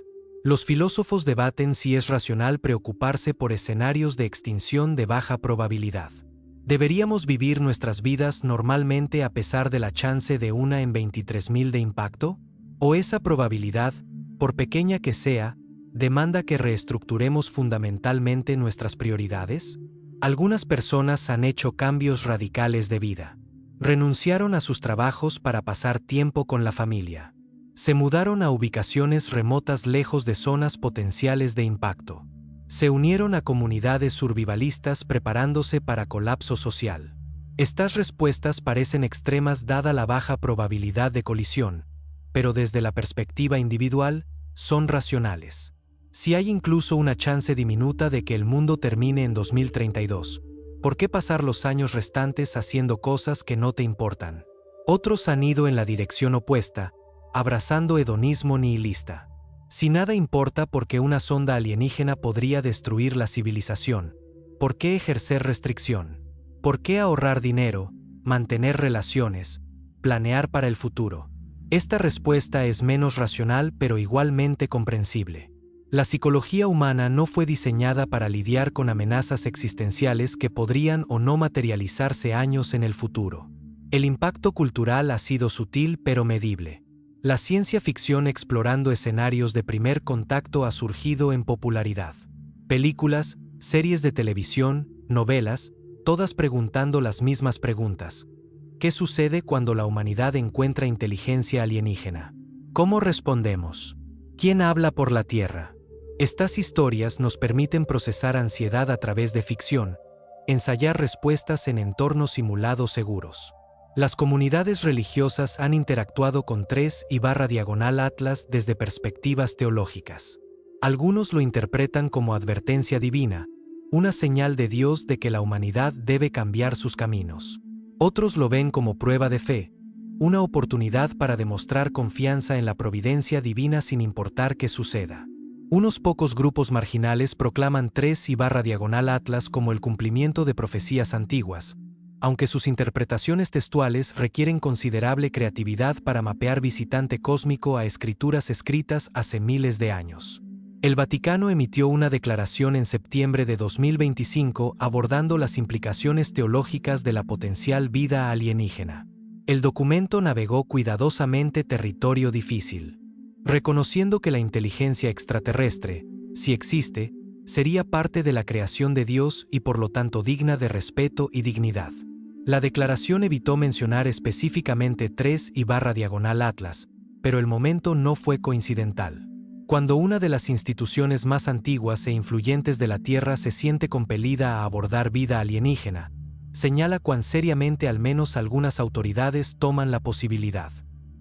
Los filósofos debaten si es racional preocuparse por escenarios de extinción de baja probabilidad. ¿Deberíamos vivir nuestras vidas normalmente a pesar de la chance de 1 en 23.000 de impacto? ¿O esa probabilidad, por pequeña que sea, demanda que reestructuremos fundamentalmente nuestras prioridades? Algunas personas han hecho cambios radicales de vida. Renunciaron a sus trabajos para pasar tiempo con la familia. Se mudaron a ubicaciones remotas lejos de zonas potenciales de impacto. Se unieron a comunidades survivalistas preparándose para colapso social. Estas respuestas parecen extremas dada la baja probabilidad de colisión, pero desde la perspectiva individual, son racionales. Si hay incluso una chance diminuta de que el mundo termine en 2032, ¿por qué pasar los años restantes haciendo cosas que no te importan? Otros han ido en la dirección opuesta, abrazando hedonismo nihilista. Si nada importa porque una sonda alienígena podría destruir la civilización, ¿por qué ejercer restricción? ¿Por qué ahorrar dinero, mantener relaciones, planear para el futuro? Esta respuesta es menos racional pero igualmente comprensible. La psicología humana no fue diseñada para lidiar con amenazas existenciales que podrían o no materializarse años en el futuro. El impacto cultural ha sido sutil pero medible. La ciencia ficción explorando escenarios de primer contacto ha surgido en popularidad. Películas, series de televisión, novelas, todas preguntando las mismas preguntas. ¿Qué sucede cuando la humanidad encuentra inteligencia alienígena? ¿Cómo respondemos? ¿Quién habla por la Tierra? Estas historias nos permiten procesar ansiedad a través de ficción, ensayar respuestas en entornos simulados seguros. Las comunidades religiosas han interactuado con 3/Atlas desde perspectivas teológicas. Algunos lo interpretan como advertencia divina, una señal de Dios de que la humanidad debe cambiar sus caminos. Otros lo ven como prueba de fe, una oportunidad para demostrar confianza en la providencia divina sin importar qué suceda. Unos pocos grupos marginales proclaman 3/Atlas como el cumplimiento de profecías antiguas, aunque sus interpretaciones textuales requieren considerable creatividad para mapear visitante cósmico a escrituras escritas hace miles de años. El Vaticano emitió una declaración en septiembre de 2025 abordando las implicaciones teológicas de la potencial vida alienígena. El documento navegó cuidadosamente territorio difícil, reconociendo que la inteligencia extraterrestre, si existe, sería parte de la creación de Dios y por lo tanto digna de respeto y dignidad. La declaración evitó mencionar específicamente 3/Atlas, pero el momento no fue coincidental. Cuando una de las instituciones más antiguas e influyentes de la Tierra se siente compelida a abordar vida alienígena, señala cuán seriamente al menos algunas autoridades toman la posibilidad.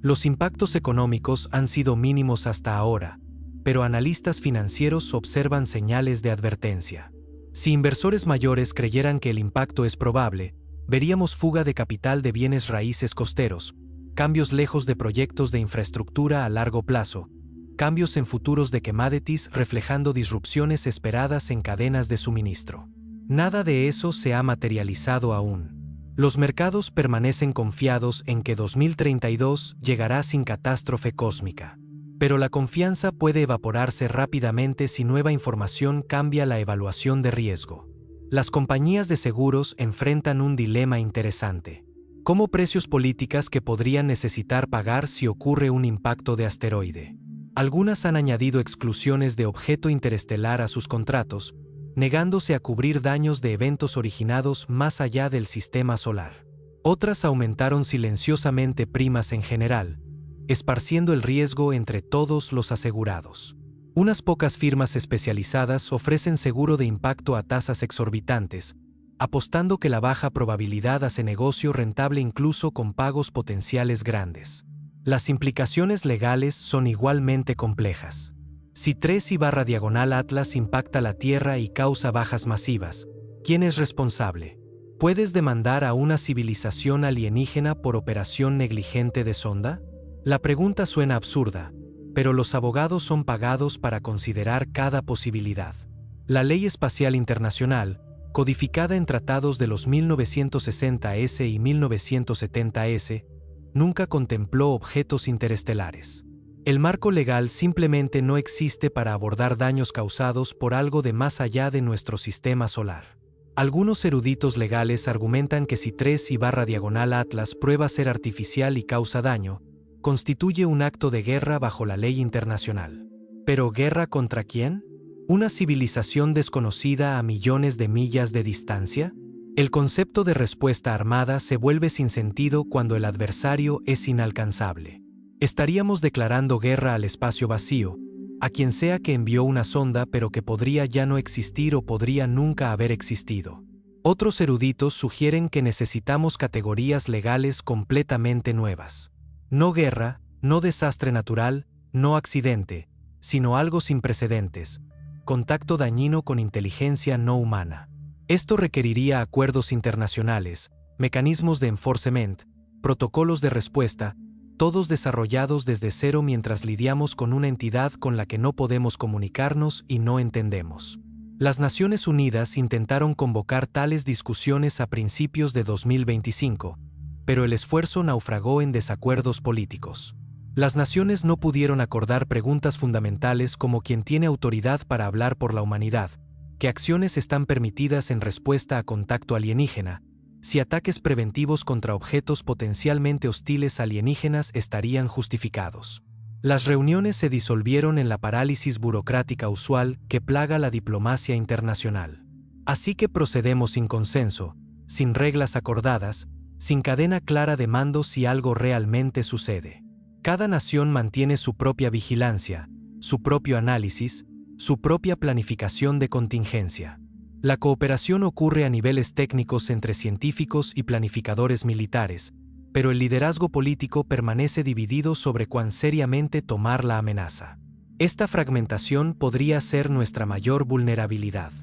Los impactos económicos han sido mínimos hasta ahora, pero analistas financieros observan señales de advertencia. Si inversores mayores creyeran que el impacto es probable, veríamos fuga de capital de bienes raíces costeros, cambios lejos de proyectos de infraestructura a largo plazo, cambios en futuros de commodities reflejando disrupciones esperadas en cadenas de suministro. Nada de eso se ha materializado aún. Los mercados permanecen confiados en que 2032 llegará sin catástrofe cósmica. Pero la confianza puede evaporarse rápidamente si nueva información cambia la evaluación de riesgo. Las compañías de seguros enfrentan un dilema interesante. ¿Cómo precios políticas que podrían necesitar pagar si ocurre un impacto de asteroide? Algunas han añadido exclusiones de objeto interestelar a sus contratos, negándose a cubrir daños de eventos originados más allá del sistema solar. Otras aumentaron silenciosamente primas en general, esparciendo el riesgo entre todos los asegurados. Unas pocas firmas especializadas ofrecen seguro de impacto a tasas exorbitantes, apostando que la baja probabilidad hace negocio rentable incluso con pagos potenciales grandes. Las implicaciones legales son igualmente complejas. Si 3/Atlas impacta la Tierra y causa bajas masivas, ¿quién es responsable? ¿Puedes demandar a una civilización alienígena por operación negligente de sonda? La pregunta suena absurda, pero los abogados son pagados para considerar cada posibilidad. La Ley Espacial Internacional, codificada en tratados de los 1960s y 1970s, nunca contempló objetos interestelares. El marco legal simplemente no existe para abordar daños causados por algo de más allá de nuestro sistema solar. Algunos eruditos legales argumentan que si 3/Atlas prueba ser artificial y causa daño, constituye un acto de guerra bajo la ley internacional. ¿Pero guerra contra quién? ¿Una civilización desconocida a millones de millas de distancia? El concepto de respuesta armada se vuelve sin sentido cuando el adversario es inalcanzable. Estaríamos declarando guerra al espacio vacío, a quien sea que envió una sonda pero que podría ya no existir o podría nunca haber existido. Otros eruditos sugieren que necesitamos categorías legales completamente nuevas. No guerra, no desastre natural, no accidente, sino algo sin precedentes, contacto dañino con inteligencia no humana. Esto requeriría acuerdos internacionales, mecanismos de enforcement, protocolos de respuesta, todos desarrollados desde cero mientras lidiamos con una entidad con la que no podemos comunicarnos y no entendemos. Las Naciones Unidas intentaron convocar tales discusiones a principios de 2025, pero el esfuerzo naufragó en desacuerdos políticos. Las naciones no pudieron acordar preguntas fundamentales como quién tiene autoridad para hablar por la humanidad, qué acciones están permitidas en respuesta a contacto alienígena, si ataques preventivos contra objetos potencialmente hostiles alienígenas estarían justificados. Las reuniones se disolvieron en la parálisis burocrática usual que plaga la diplomacia internacional. Así que procedemos sin consenso, sin reglas acordadas, sin cadena clara de mando si algo realmente sucede. Cada nación mantiene su propia vigilancia, su propio análisis, su propia planificación de contingencia. La cooperación ocurre a niveles técnicos entre científicos y planificadores militares, pero el liderazgo político permanece dividido sobre cuán seriamente tomar la amenaza. Esta fragmentación podría ser nuestra mayor vulnerabilidad.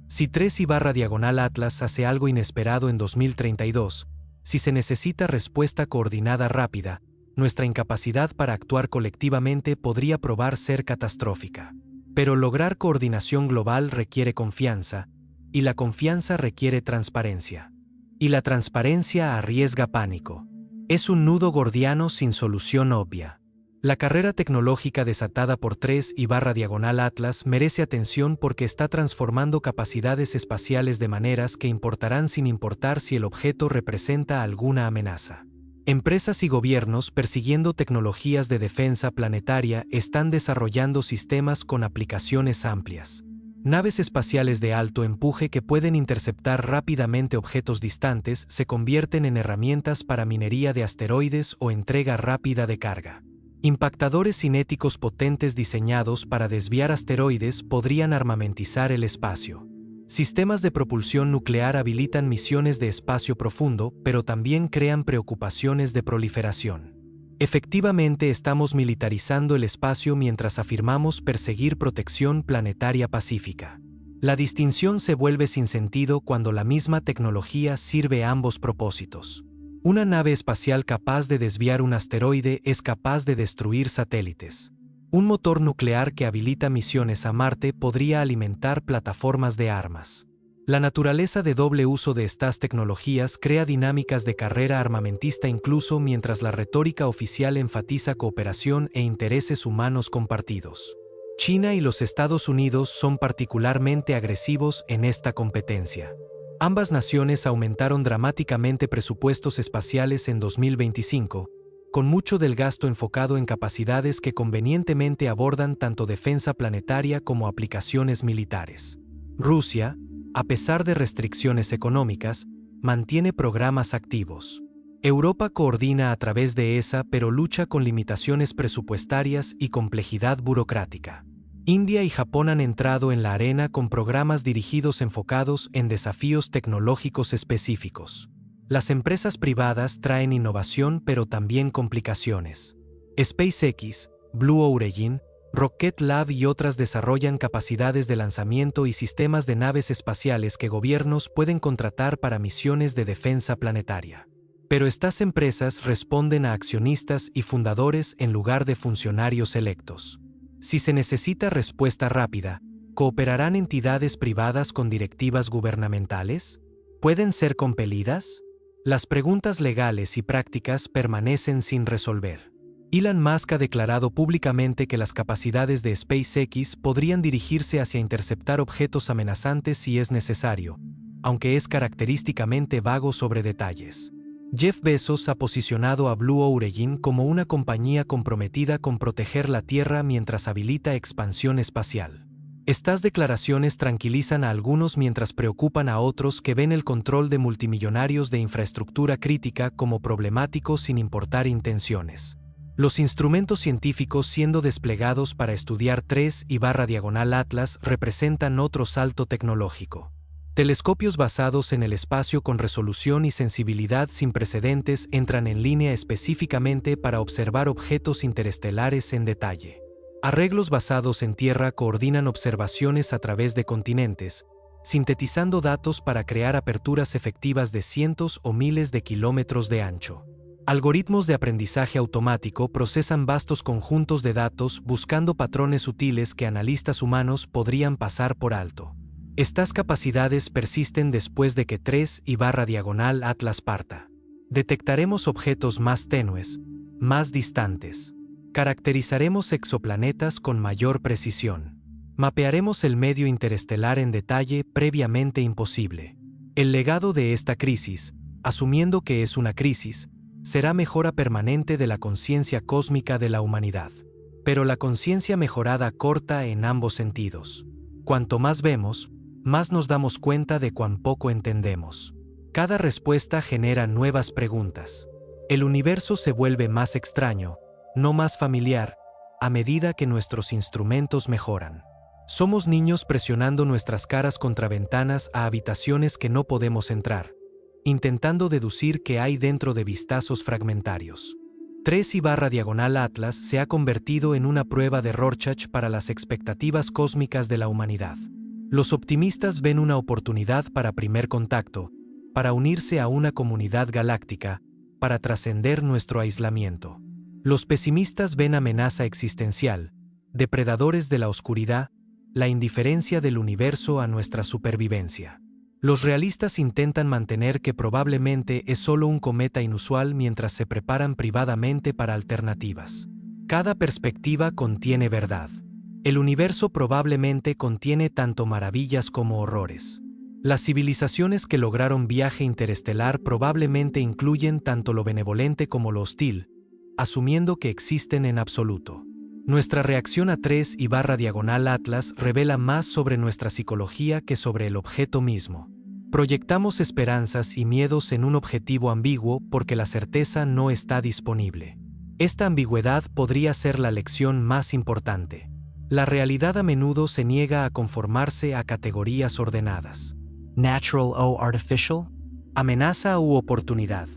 Si 3/Atlas hace algo inesperado en 2032, si se necesita respuesta coordinada rápida, nuestra incapacidad para actuar colectivamente podría probar ser catastrófica. Pero lograr coordinación global requiere confianza, y la confianza requiere transparencia. Y la transparencia arriesga pánico. Es un nudo gordiano sin solución obvia. La carrera tecnológica desatada por 3/Atlas merece atención porque está transformando capacidades espaciales de maneras que importarán sin importar si el objeto representa alguna amenaza. Empresas y gobiernos persiguiendo tecnologías de defensa planetaria están desarrollando sistemas con aplicaciones amplias. Naves espaciales de alto empuje que pueden interceptar rápidamente objetos distantes se convierten en herramientas para minería de asteroides o entrega rápida de carga. Impactadores cinéticos potentes diseñados para desviar asteroides podrían armamentizar el espacio. Sistemas de propulsión nuclear habilitan misiones de espacio profundo, pero también crean preocupaciones de proliferación. Efectivamente, estamos militarizando el espacio mientras afirmamos perseguir protección planetaria pacífica. La distinción se vuelve sin sentido cuando la misma tecnología sirve a ambos propósitos. Una nave espacial capaz de desviar un asteroide es capaz de destruir satélites. Un motor nuclear que habilita misiones a Marte podría alimentar plataformas de armas. La naturaleza de doble uso de estas tecnologías crea dinámicas de carrera armamentista incluso mientras la retórica oficial enfatiza cooperación e intereses humanos compartidos. China y los Estados Unidos son particularmente agresivos en esta competencia. Ambas naciones aumentaron dramáticamente presupuestos espaciales en 2025, con mucho del gasto enfocado en capacidades que convenientemente abordan tanto defensa planetaria como aplicaciones militares. Rusia, a pesar de restricciones económicas, mantiene programas activos. Europa coordina a través de ESA pero lucha con limitaciones presupuestarias y complejidad burocrática. India y Japón han entrado en la arena con programas dirigidos enfocados en desafíos tecnológicos específicos. Las empresas privadas traen innovación pero también complicaciones. SpaceX, Blue Origin, Rocket Lab y otras desarrollan capacidades de lanzamiento y sistemas de naves espaciales que gobiernos pueden contratar para misiones de defensa planetaria. Pero estas empresas responden a accionistas y fundadores en lugar de funcionarios electos. Si se necesita respuesta rápida, ¿cooperarán entidades privadas con directivas gubernamentales? ¿Pueden ser compelidas? Las preguntas legales y prácticas permanecen sin resolver. Elon Musk ha declarado públicamente que las capacidades de SpaceX podrían dirigirse hacia interceptar objetos amenazantes si es necesario, aunque es característicamente vago sobre detalles. Jeff Bezos ha posicionado a Blue Origin como una compañía comprometida con proteger la Tierra mientras habilita expansión espacial. Estas declaraciones tranquilizan a algunos mientras preocupan a otros que ven el control de multimillonarios de infraestructura crítica como problemático sin importar intenciones. Los instrumentos científicos siendo desplegados para estudiar 3/Atlas representan otro salto tecnológico. Telescopios basados en el espacio con resolución y sensibilidad sin precedentes entran en línea específicamente para observar objetos interestelares en detalle. Arreglos basados en tierra coordinan observaciones a través de continentes, sintetizando datos para crear aperturas efectivas de cientos o miles de kilómetros de ancho. Algoritmos de aprendizaje automático procesan vastos conjuntos de datos buscando patrones sutiles que analistas humanos podrían pasar por alto. Estas capacidades persisten después de que 3/Atlas parta. Detectaremos objetos más tenues, más distantes. Caracterizaremos exoplanetas con mayor precisión. Mapearemos el medio interestelar en detalle previamente imposible. El legado de esta crisis, asumiendo que es una crisis, será mejora permanente de la conciencia cósmica de la humanidad. Pero la conciencia mejorada corta en ambos sentidos. Cuanto más vemos, más nos damos cuenta de cuán poco entendemos. Cada respuesta genera nuevas preguntas. El universo se vuelve más extraño, no más familiar, a medida que nuestros instrumentos mejoran. Somos niños presionando nuestras caras contra ventanas a habitaciones que no podemos entrar, intentando deducir qué hay dentro de vistazos fragmentarios. 3/Atlas se ha convertido en una prueba de Rorschach para las expectativas cósmicas de la humanidad. Los optimistas ven una oportunidad para primer contacto, para unirse a una comunidad galáctica, para trascender nuestro aislamiento. Los pesimistas ven amenaza existencial, depredadores de la oscuridad, la indiferencia del universo a nuestra supervivencia. Los realistas intentan mantener que probablemente es solo un cometa inusual mientras se preparan privadamente para alternativas. Cada perspectiva contiene verdad. El universo probablemente contiene tanto maravillas como horrores. Las civilizaciones que lograron viaje interestelar probablemente incluyen tanto lo benevolente como lo hostil, asumiendo que existen en absoluto. Nuestra reacción a 3/Atlas revela más sobre nuestra psicología que sobre el objeto mismo. Proyectamos esperanzas y miedos en un objetivo ambiguo porque la certeza no está disponible. Esta ambigüedad podría ser la lección más importante. La realidad a menudo se niega a conformarse a categorías ordenadas. Natural o artificial? Amenaza u oportunidad.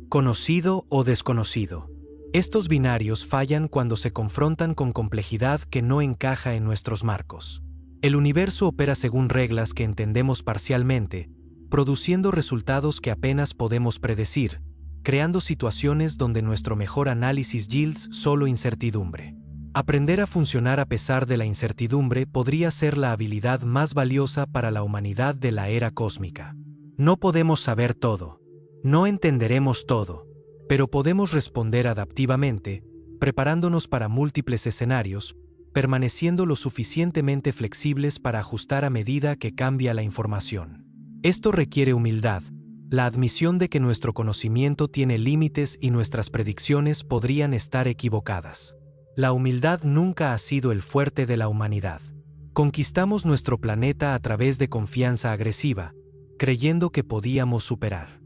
Conocido o desconocido. Estos binarios fallan cuando se confrontan con complejidad que no encaja en nuestros marcos. El universo opera según reglas que entendemos parcialmente, produciendo resultados que apenas podemos predecir, creando situaciones donde nuestro mejor análisis yields solo incertidumbre. Aprender a funcionar a pesar de la incertidumbre podría ser la habilidad más valiosa para la humanidad de la era cósmica. No podemos saber todo. No entenderemos todo. Pero podemos responder adaptivamente, preparándonos para múltiples escenarios, permaneciendo lo suficientemente flexibles para ajustar a medida que cambia la información. Esto requiere humildad, la admisión de que nuestro conocimiento tiene límites y nuestras predicciones podrían estar equivocadas. La humildad nunca ha sido el fuerte de la humanidad. Conquistamos nuestro planeta a través de confianza agresiva, creyendo que podíamos superar.